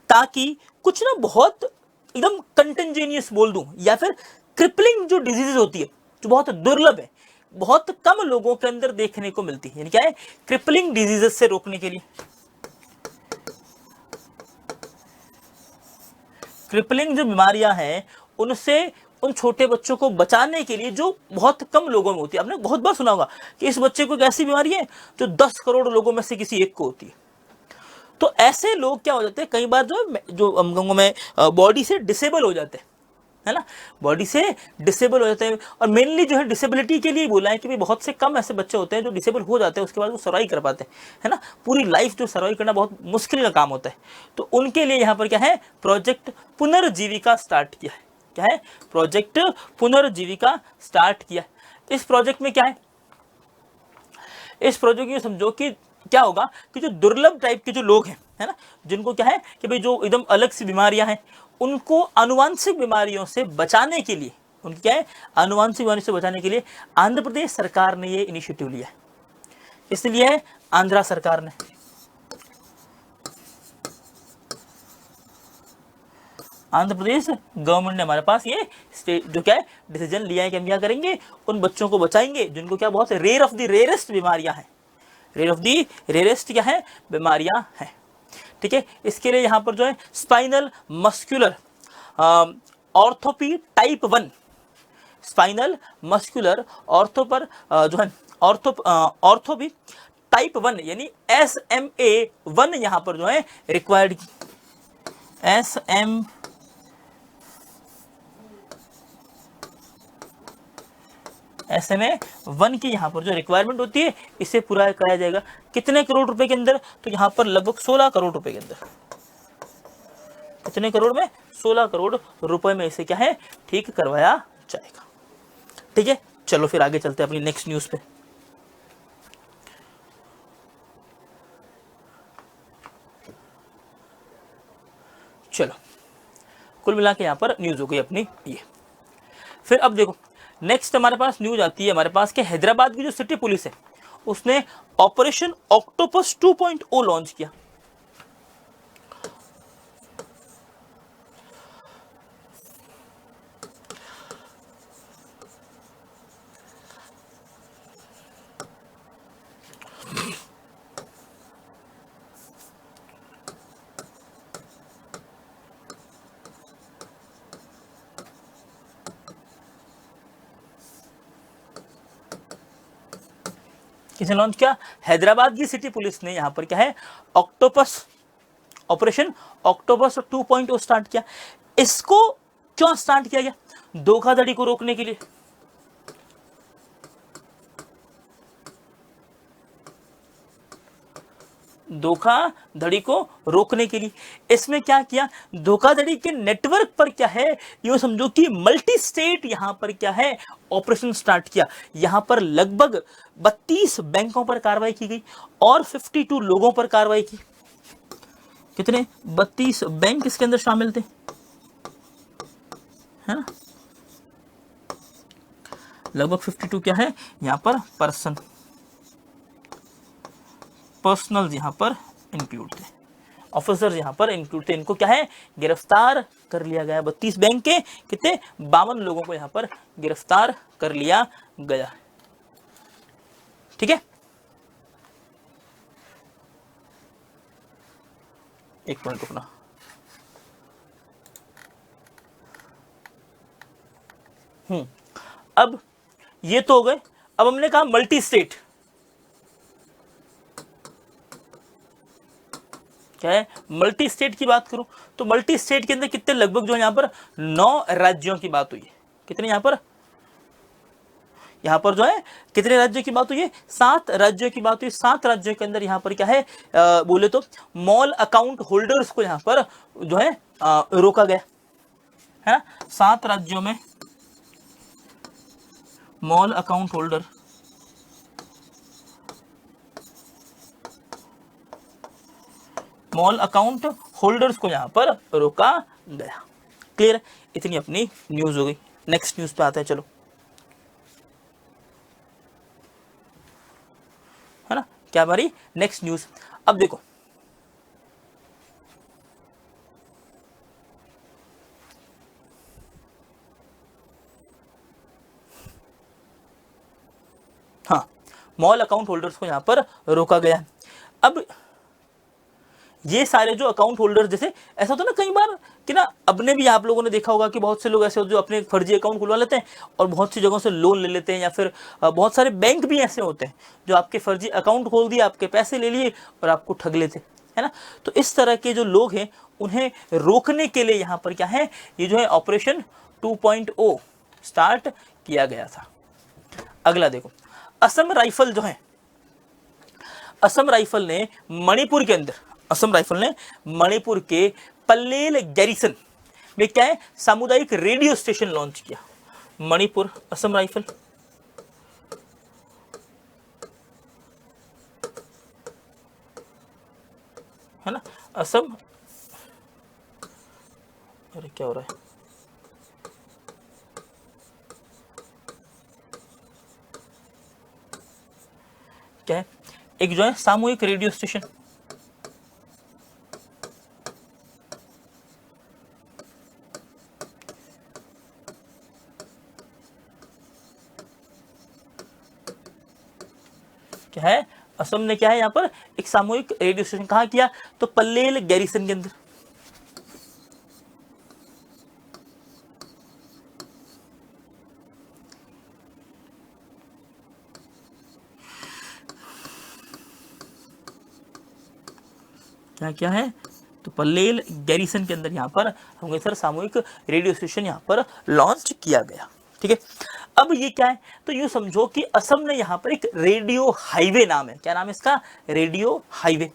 ताकि कुछ ना बहुत एकदम कंटेंजेनियस बोल दूं, या फिर क्रिपलिंग जो डिजीज होती है, जो बहुत दुर्लभ है, बहुत कम लोगों के अंदर देखने को मिलती है, यानी क्या है, क्रिपलिंग डिजीजेस से रोकने के लिए, क्रिपलिंग जो बीमारियां हैं उनसे उन छोटे बच्चों को बचाने के लिए, जो बहुत कम लोगों में होती है। आपने बहुत बार सुना होगा कि इस बच्चे को एक ऐसी बीमारी है जो 10 करोड़ लोगों में से किसी एक को होती है। तो ऐसे लोग क्या हो जाते हैं, कई बार जो अंगों में बॉडी से डिसेबल हो जाते हैं, है ना, बॉडी से डिसेबल हो जाते हैं। और मेनली जो है डिसेबिलिटी के लिए बोला है कि भाई बहुत से कम ऐसे बच्चे होते हैं जो डिसेबल हो जाते हैं, उसके बाद वो सर्वाइव कर पाते हैं, है ना। पूरी लाइफ जो सर्वाइव करना बहुत मुश्किल का काम होता है। तो उनके लिए यहाँ पर क्या है, प्रोजेक्ट पुनर्जीविका स्टार्ट किया है। क्या है, प्रोजेक्ट पुनर्जीविका स्टार्ट किया है। इस प्रोजेक्ट में क्या है, इस प्रोजेक्ट में समझो कि क्या होगा कि जो दुर्लभ टाइप के जो लोग हैं, है ना, जिनको क्या है कि भाई जो एकदम अलग सी बीमारियां हैं, उनको आनुवांशिक बीमारियों से बचाने के लिए, उनकी क्या है, आनुवांशिक बीमारियों से बचाने के लिए आंध्र प्रदेश सरकार ने ये इनिशिएटिव लिया है। इसलिए आंध्रा सरकार ने, आंध्र प्रदेश गवर्नमेंट ने हमारे पास ये स्टेट जो क्या है डिसीजन लिया है कि हम क्या करेंगे, उन बच्चों को बचाएंगे जिनको क्या बहुत रेयर ऑफ द रेयरेस्ट बीमारियां हैं, रेयर ऑफ दी रेयरेस्ट क्या है, बीमारियां हैं। ठीक है, इसके लिए यहां पर जो है स्पाइनल मस्कुलर ऑर्थोपी टाइप 1, स्पाइनल मस्कुलर ऑर्थो पर जो है ऑर्थोपी टाइप 1 यानी SMA1 यहां पर जो है रिक्वायर्ड, SMA1 की यहाँ पर जो रिक्वायरमेंट होती है, इसे पूरा कराया जाएगा। कितने करोड़ रुपए के अंदर, तो यहाँ पर लगभग 16 करोड़ रुपए के अंदर। कितने करोड़ में, 16 करोड़ रुपए में इसे क्या है, ठीक करवाया जाएगा। ठीक है, चलो फिर आगे चलते हैं अपनी नेक्स्ट न्यूज पे। चलो, कुल मिला के यहाँ पर न्यूज हो गई अपनी ये। फिर अब देखो नेक्स्ट हमारे पास न्यूज आती है हमारे पास कि हैदराबाद की जो सिटी पुलिस है उसने ऑपरेशन ऑक्टोपस 2.0 लॉन्च किया। किसने लॉन्च किया, हैदराबाद की सिटी पुलिस ने यहां पर क्या है, ऑपरेशन ऑक्टोपस 2.0 स्टार्ट किया। इसको क्यों स्टार्ट किया गया, धोखाधड़ी को रोकने के लिए। धोखाधड़ी को रोकने के लिए इसमें क्या किया, धोखाधड़ी के नेटवर्क पर क्या है, यूं समझो कि मल्टी स्टेट यहां पर क्या है ऑपरेशन स्टार्ट किया। यहां पर लगभग 32 बैंकों पर कार्रवाई की गई और 52 लोगों पर कार्रवाई की। कितने, 32 बैंक इसके अंदर शामिल थे, है ना, लगभग 52 क्या है यहां पर पर्सनल यहां पर इंक्लूड थे, ऑफिसर्स यहां पर इंक्लूड थे। इनको क्या है, गिरफ्तार कर लिया गया। 32 बैंक के कितने, 52 लोगों को यहां पर गिरफ्तार कर लिया गया। ठीक है, एक मिनट रुकना। अब ये तो हो गए। अब हमने कहा मल्टी स्टेट, क्या है, मल्टी स्टेट की बात करूं तो मल्टी स्टेट के अंदर कितने, लगभग जो है यहां पर 9 राज्यों की बात हुई है। कितने यहां पर जो है कितने राज्यों की बात हुई है, 7 राज्यों की बात हुई। 7 राज्यों के अंदर यहां पर क्या है, बोले तो मॉल अकाउंट होल्डर्स को यहां पर जो है रोका गया है। 7 राज्यों में mall account holder, mall account holders को यहां पर रोका गया। क्लियर, इतनी अपनी न्यूज हो गई। नेक्स्ट न्यूज पे आते हैं, चलो, है ना, क्या हमारी नेक्स्ट न्यूज। अब देखो स्मॉल अकाउंट होल्डर्स को यहाँ पर रोका गया। अब ये सारे जो अकाउंट होल्डर्स, जैसे ऐसा होता है ना कई बार कि ना, अपने भी आप लोगों ने देखा होगा कि बहुत से लोग ऐसे होते हैं जो अपने फर्जी अकाउंट खुलवा लेते हैं और बहुत सी जगहों से लोन ले लेते हैं, या फिर बहुत सारे बैंक भी ऐसे होते हैं जो आपके फर्जी अकाउंट खोल दिए, आपके पैसे ले लिए और आपको ठग लेते, है ना। तो इस तरह के जो लोग हैं उन्हें रोकने के लिए यहाँ पर क्या है, ये जो है ऑपरेशन 2.0 स्टार्ट किया गया था। अगला देखो, असम राइफल जो है, असम राइफल ने मणिपुर के अंदर, असम राइफल ने मणिपुर के पल्लेल गैरिसन में क्या है, सामुदायिक रेडियो स्टेशन लॉन्च किया। मणिपुर असम राइफल, है ना, असम, अरे क्या हो रहा है, क्या है, एक जो है सामूहिक रेडियो स्टेशन, क्या है, असम ने क्या है यहाँ पर एक सामूहिक रेडियो स्टेशन कहाँ किया, तो पल्लेल गैरिसन के अंदर। क्या क्या है, तो पल्लेल गैरिसन के अंदर यहाँ पर हमने सर सामूहिक रेडियो स्टेशन यहाँ पर लॉन्च किया गया। ठीक है, अब ये क्या है, तो यूं समझो कि असम ने यहाँ पर एक रेडियो हाईवे नाम है, क्या नाम है इसका, रेडियो हाईवे।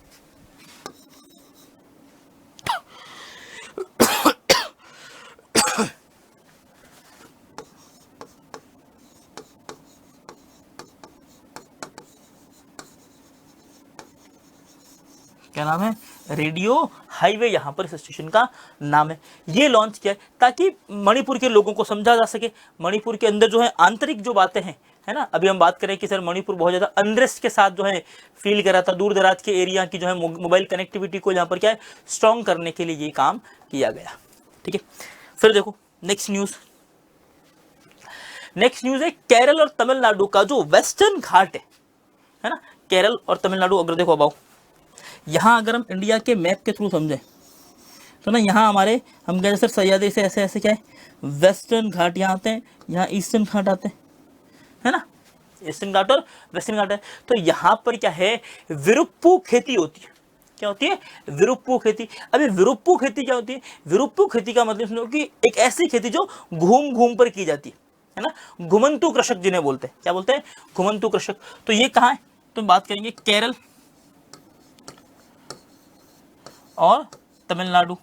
क्या नाम है, रेडियो हाईवे, यहाँ पर इस स्टेशन का नाम है। ये लॉन्च किया है ताकि मणिपुर के लोगों को समझा जा सके, मणिपुर के अंदर जो है आंतरिक जो बातें हैं, है ना। अभी हम बात करें कि सर मणिपुर बहुत ज़्यादा अनरेस्ट के साथ जो है फील कर रहा था, दूर दराज के एरिया की जो है मोबाइल कनेक्टिविटी को यहाँ पर क्या है स्ट्रॉन्ग करने के लिए ये काम किया गया। ठीक है, फिर देखो नेक्स्ट न्यूज़, नेक्स्ट न्यूज़ है केरल और तमिलनाडु का जो वेस्टर्न घाट है ना, केरल और तमिलनाडु। अगर देखो अबाउ यहाँ अगर हम इंडिया के मैप के थ्रू समझें तो ना, यहाँ हमारे हम कहते हैं सर सह्याद्री से ऐसे ऐसे क्या है वेस्टर्न घाट यहाँ आते हैं, यहाँ ईस्टर्न घाट आते हैं, है ना, ईस्टर्न घाट और वेस्टर्न घाट है। तो यहाँ पर क्या है, विरुप्पू खेती होती है। क्या होती है, विरुप्पू खेती। अभी विरुप्पू खेती क्या होती है, विरुप्पू खेती का मतलब सुनो कि एक ऐसी खेती जो घूम घूम पर की जाती है ना, घुमंतु कृषक जिन्हें बोलते हैं, क्या बोलते हैं, घुमंतु कृषक। तो ये कहाँ है, तो बात करेंगे केरल और तमिलनाडु।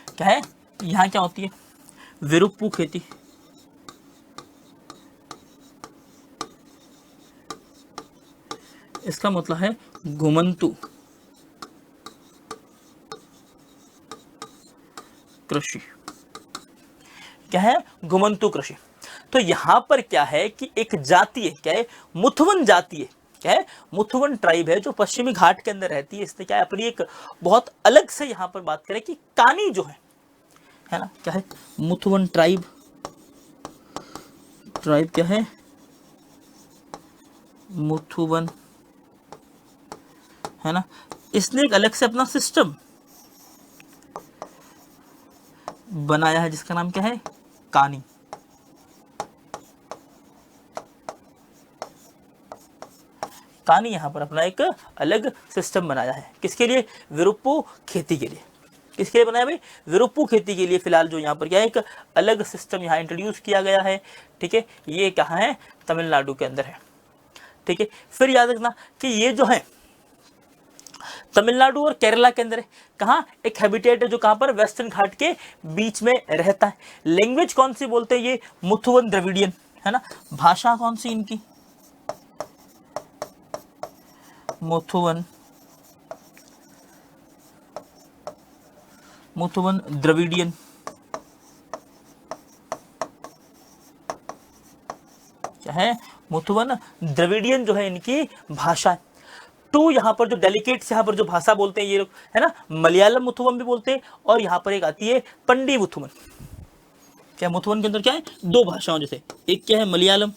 क्या है, यहाँ क्या होती है, विरुप्पू खेती। इसका मतलब है घुमंतु कृषि। क्या है, घुमंतु कृषि। तो यहां पर क्या है कि एक जाति है, क्या है, मुथुवन जाति है, क्या है, मुथुवन ट्राइब है जो पश्चिमी घाट के अंदर रहती है। इसने क्या है अपनी एक बहुत अलग से यहां पर बात करें कि कानी जो है ना, क्या है, मुथुवन ट्राइब, ट्राइब क्या है, मुथुवन, है ना। इसने एक अलग से अपना सिस्टम बनाया है जिसका नाम क्या है, कानी। कानी यहाँ पर अपना एक अलग सिस्टम बनाया है, किसके लिए, विरुप्पू खेती के लिए। किसके लिए बनाया भाई, विरुप्पू खेती के लिए। फिलहाल जो यहाँ पर क्या है एक अलग सिस्टम यहाँ इंट्रोड्यूस किया गया है। ठीक है, ये कहाँ है, तमिलनाडु के अंदर है। ठीक है, फिर याद रखना कि ये जो है तमिलनाडु और केरला के अंदर है। कहाँ, एक हैबिटेट है जो कहाँ पर, वेस्टर्न घाट के बीच में रहता है। लैंग्वेज कौन सी बोलते हैं, ये मुथुवन द्रविडियन, है ना। भाषा कौन सी इनकी, मुथुवन, मुथुवन द्रविडियन। क्या है, मुथुवन द्रविडियन जो है इनकी भाषा है। टू यहाँ पर जो डेलिकेट्स यहाँ पर जो भाषा बोलते हैं ये लोग, है ना, मलयालम मुथुवम भी बोलते हैं, और यहाँ पर एक आती है पंडी मुथुवन। क्या मुथुवन के अंदर क्या है, दो भाषाओं जैसे, एक क्या है मलयालम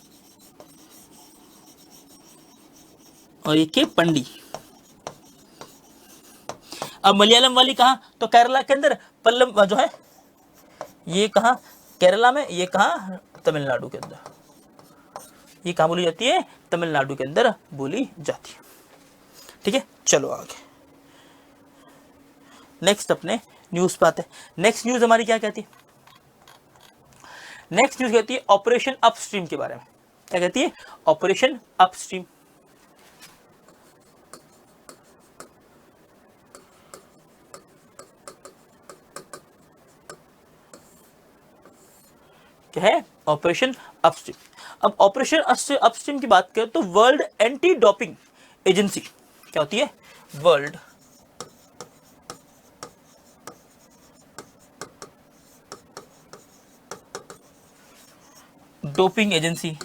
और एक है पंडी। अब मलयालम वाली कहाँ, तो केरला के अंदर पल्लम जो है, ये कहाँ केरला में, ये कहाँ तमिलनाडु के अंदर, ये कहाँ बोली जाती है, तमिलनाडु के अंदर बोली जाती है। ठीक है, चलो आगे नेक्स्ट अपने न्यूज पे आते हैं। नेक्स्ट न्यूज हमारी क्या कहती है, नेक्स्ट न्यूज कहती है ऑपरेशन अपस्ट्रीम के बारे में। क्या कहती है, ऑपरेशन अपस्ट्रीम। क्या है, ऑपरेशन अपस्ट्रीम। अब ऑपरेशन अपस्ट्रीम की बात करें तो वर्ल्ड एंटी डोपिंग एजेंसी, क्या होती है, world doping agency,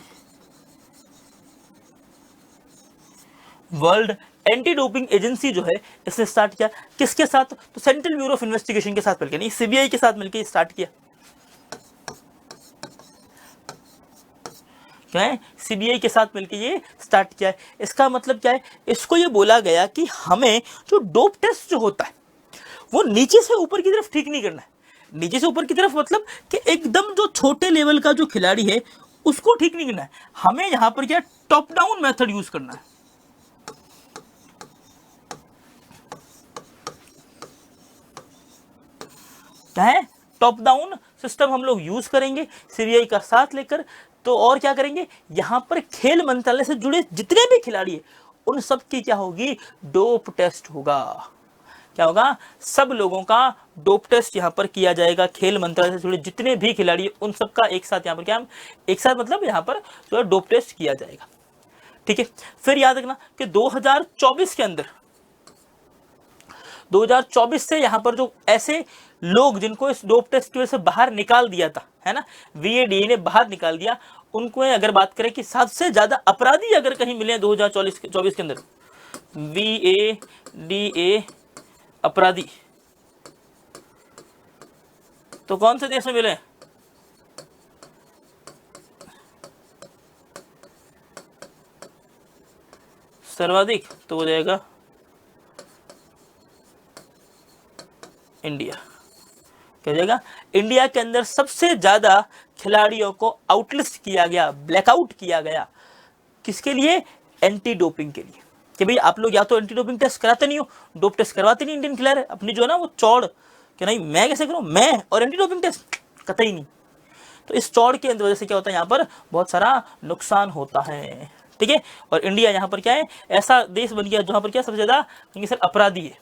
world anti doping agency जो है इसने स्टार्ट किया किसके साथ, तो सेंट्रल ब्यूरो ऑफ इन्वेस्टिगेशन के साथ मिलकर, नहीं सीबीआई के साथ मिलकर स्टार्ट किया। क्या है, सीबीआई के साथ मिलकर ये स्टार्ट किया है। इसका मतलब क्या है, इसको ये बोला गया कि हमें जो डोप टेस्ट जो होता है वो नीचे से ऊपर की तरफ ठीक नहीं करना है। नीचे से ऊपर की तरफ मतलब कि एकदम जो छोटे लेवल का जो खिलाड़ी है उसको ठीक नहीं करना है, हमें यहां पर क्या टॉप डाउन मेथड यूज करना है। क्या है, टॉप डाउन सिस्टम हम लोग यूज करेंगे सीबीआई का साथ लेकर। तो और क्या करेंगे, यहां पर खेल मंत्रालय से जुड़े जितने भी खिलाड़ी है उन सब की क्या होगी, डोप टेस्ट होगा। क्या होगा, सब लोगों का डोप टेस्ट यहां पर किया जाएगा। खेल मंत्रालय से जुड़े जितने भी खिलाड़ी है उन सबका एक साथ यहां पर क्या, एक साथ मतलब यहां पर जो है डोप टेस्ट किया जाएगा। ठीक है, फिर याद रखना कि 2024 के अंदर, 2024 से यहां पर जो ऐसे लोग जिनको इस डोप टेस्ट की वजह से बाहर निकाल दिया था, है ना, VADA ने बाहर निकाल दिया, उनको अगर बात करें कि सबसे ज्यादा अपराधी अगर कहीं मिले 2024 के अंदर, VADA अपराधी, तो कौन से देश में मिले, सर्वाधिक तो हो जाएगा इंडिया। क्या हो जाएगा, इंडिया के अंदर सबसे ज्यादा खिलाड़ियों को आउटलिस्ट किया गया, ब्लैकआउट किया गया, किसके लिए, एंटी डोपिंग के लिए। कि भाई आप लोग या तो एंटी डोपिंग टेस्ट कराते नहीं हो, डोप टेस्ट करवाते नहीं इंडियन खिलाड़ी अपनी जो है ना वो चौड़ कि नहीं मैं कैसे करूं, मैं और एंटी डोपिंग टेस्ट कतई नहीं। तो इस चौड़ की वजह से क्या होता है, यहाँ पर बहुत सारा नुकसान होता है। ठीक है, और इंडिया यहाँ पर क्या है, ऐसा देश बन गया जहां पर क्या सबसे ज्यादा सर अपराधी है।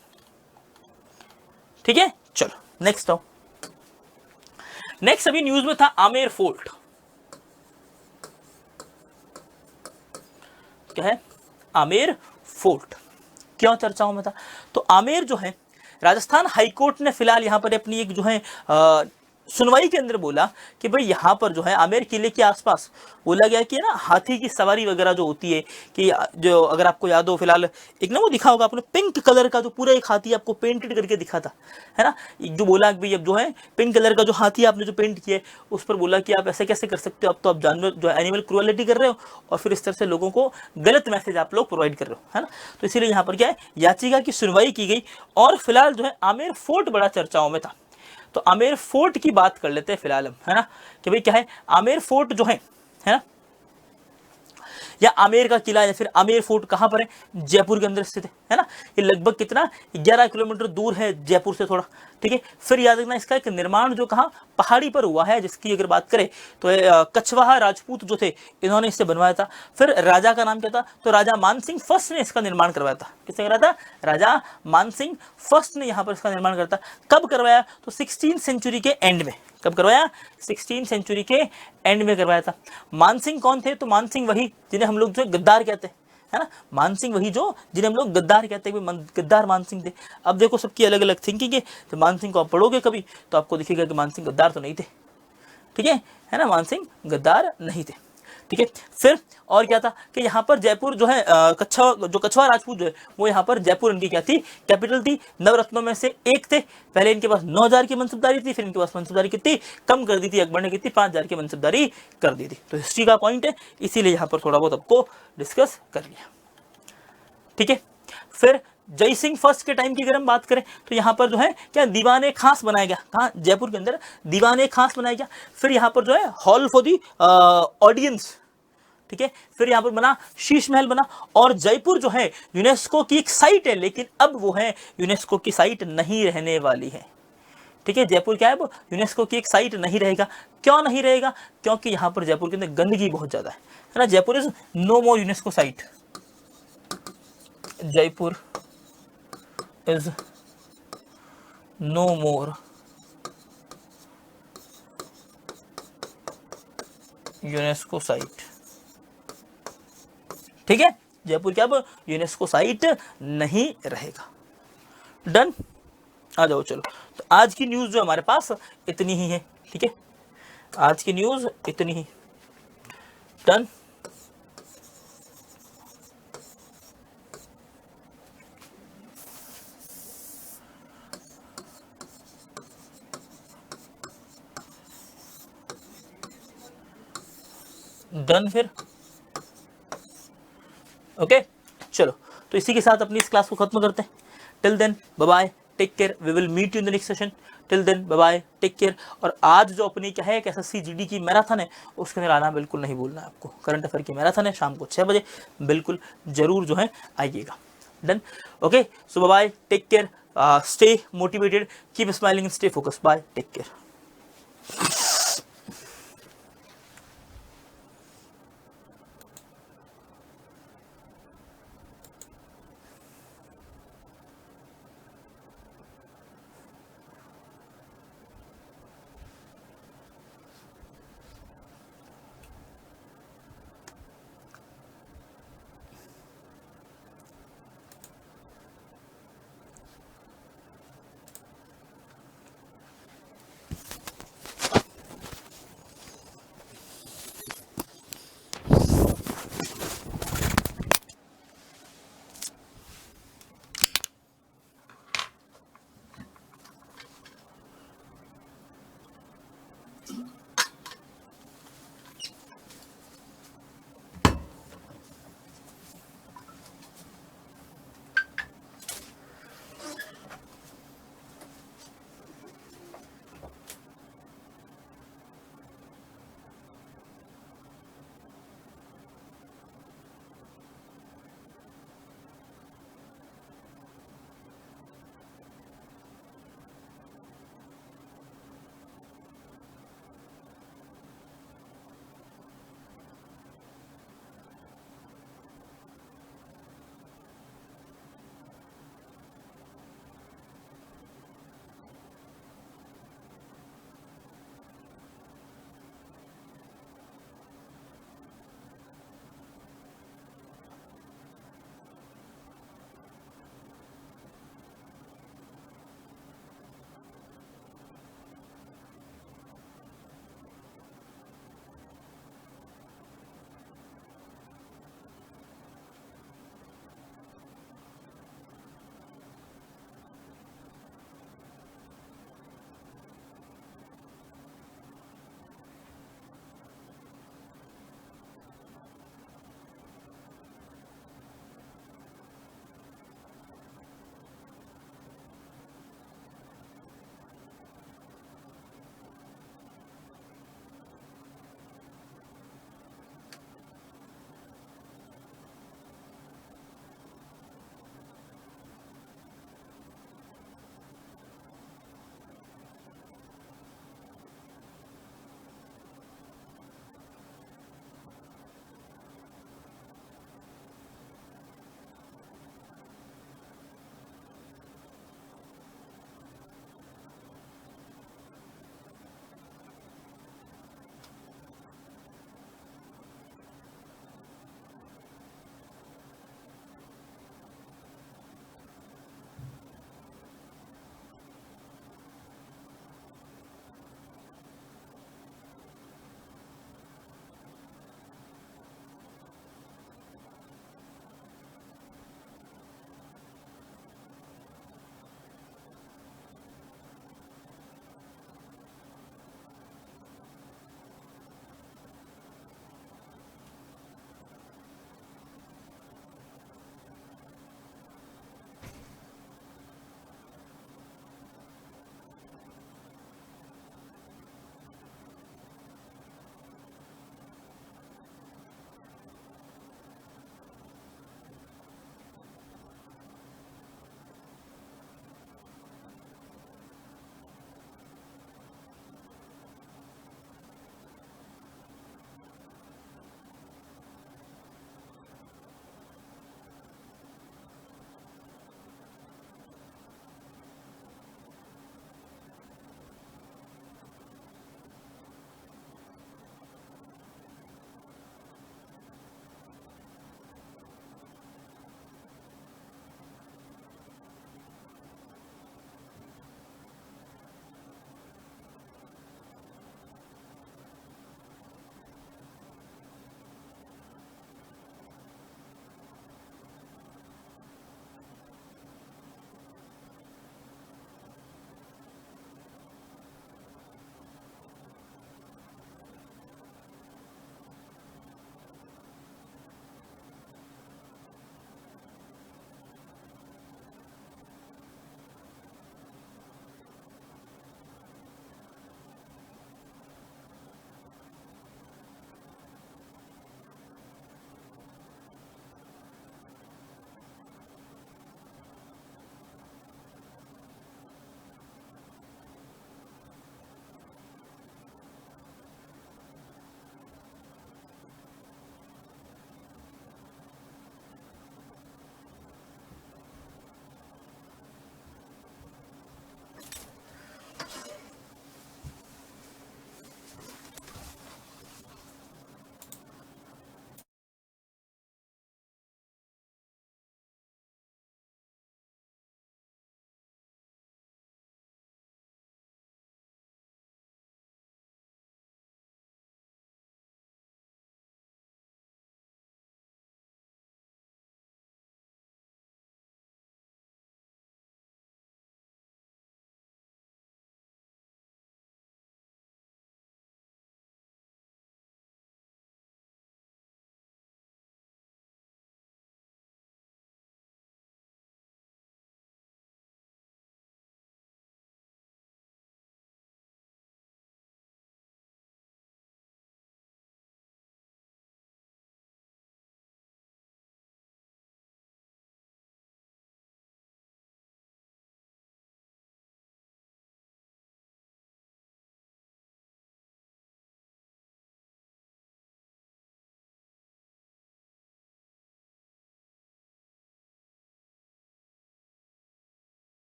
ठीक है, चलो नेक्स्ट आओ। नेक्स्ट अभी न्यूज में था आमेर फोर्ट। क्या है, आमेर फोर्ट क्यों चर्चाओं में था, तो आमेर जो है राजस्थान हाईकोर्ट ने फिलहाल यहां पर अपनी एक जो है सुनवाई के अंदर बोला कि भाई यहाँ पर जो है आमेर किले के आसपास बोला गया कि ना हाथी की सवारी वगैरह जो होती है, कि जो अगर आपको याद हो फिलहाल एक ना वो दिखा होगा आपने पिंक कलर का जो पूरा एक हाथी आपको पेंटेड करके दिखा था, है ना, जो बोला कि भाई अब जो है पिंक कलर का जो हाथी आपने जो पेंट किया है उस पर बोला कि आप ऐसे कैसे कर सकते हो, अब तो आप जानवर जो एनिमल क्रुएलिटी कर रहे हो और फिर इस तरह से लोगों को गलत मैसेज आप लोग प्रोवाइड कर रहे हो, है ना। तो इसीलिए यहाँ पर क्या है याचिका की सुनवाई की गई और फिलहाल जो है आमेर फोर्ट बड़ा चर्चाओं में था। तो आमेर फोर्ट की बात कर लेते हैं फिलहाल हम, है ना, कि भाई क्या है आमेर फोर्ट जो है ना, या आमेर का किला या फिर आमेर फोर्ट कहां पर है, जयपुर के अंदर स्थित है ना। ये लगभग कितना 11 किलोमीटर दूर है जयपुर से थोड़ा। ठीक है, फिर याद रखना इसका एक निर्माण जो कहा पहाड़ी पर हुआ है, जिसकी अगर बात करें तो कछवाहा राजपूत जो थे इन्होंने इसे बनवाया था। फिर राजा का नाम क्या था, तो राजा मानसिंह फर्स्ट ने इसका निर्माण करवाया था। किसने कराया था, राजा मानसिंह फर्स्ट ने यहाँ पर इसका निर्माण करता। कब करवाया, तो 16th सेंचुरी के एंड में। कब करवाया, 16th सेंचुरी के एंड में करवाया था। मानसिंह कौन थे, तो मानसिंह वही जिन्हें हम लोग जो गद्दार कहते हैं, है ना, मानसिंह वही जो जिन्हें हम लोग गद्दार कहते हैं, गद्दार मानसिंह थे। अब देखो सबकी अलग अलग थिंकिंग है, तो मानसिंह को आप पढ़ोगे कभी तो आपको दिखेगा कि मानसिंह गद्दार तो नहीं थे। ठीक है ना, मानसिंह गद्दार नहीं थे। ठीक है। फिर और क्या था कि यहाँ पर जयपुर जो है कछवा राजपूत जो है वो यहाँ पर जयपुर इनकी क्या थी, कैपिटल थी। नवरत्नों में से एक थे। पहले इनके पास 9000 की मनसबदारी थी, फिर इनके पास मनसबदारी कितनी कम कर दी थी, अकबर ने कितनी 5000 की मनसबदारी कर दी थी। तो हिस्ट्री का पॉइंट है, इसीलिए यहाँ पर थोड़ा बहुत आपको डिस्कस कर लिया, ठीक है। फिर जय सिंह फर्स्ट के टाइम की अगर हम बात करें तो यहाँ पर जो है क्या दीवाने खास बनाया गया, कहाँ, जयपुर के अंदर दीवाने खास बनाया गया। फिर यहाँ पर जो है हॉल फॉर दी ऑडियंस, ठीक है। फिर यहाँ पर बना शीश महल बना। और जयपुर जो है यूनेस्को की एक साइट है, लेकिन अब वो है यूनेस्को की साइट नहीं रहने वाली है, ठीक है। जयपुर क्या है, वो यूनेस्को की एक साइट नहीं रहेगा। क्यों नहीं रहेगा, क्योंकि यहाँ पर जयपुर के अंदर गंदगी बहुत ज्यादा है ना। Jaipur is no more UNESCO site, Jaipur is no more UNESCO site, ठीक है। जयपुर क्या अब यूनेस्को साइट नहीं रहेगा। डन, आ जाओ चलो। तो आज की न्यूज जो हमारे पास इतनी ही है, ठीक है। आज की न्यूज इतनी ही। डन, डन फिर ओके चलो। तो इसी के साथ अपनी इस क्लास को खत्म करते हैं। Till then bye bye, take care, we will meet you in the next session. Till then bye bye, take care. और आज जो अपनी क्या है एक एसएससी जीडी की मैराथन है, उसके अंदर आना बिल्कुल नहीं भूलना है आपको। करंट अफेयर की मैराथन है शाम को 6 बजे, बिल्कुल जरूर जो है आइएगा। Done, okay. So bye bye, take care, stay motivated, keep smiling, stay focused, bye, take care.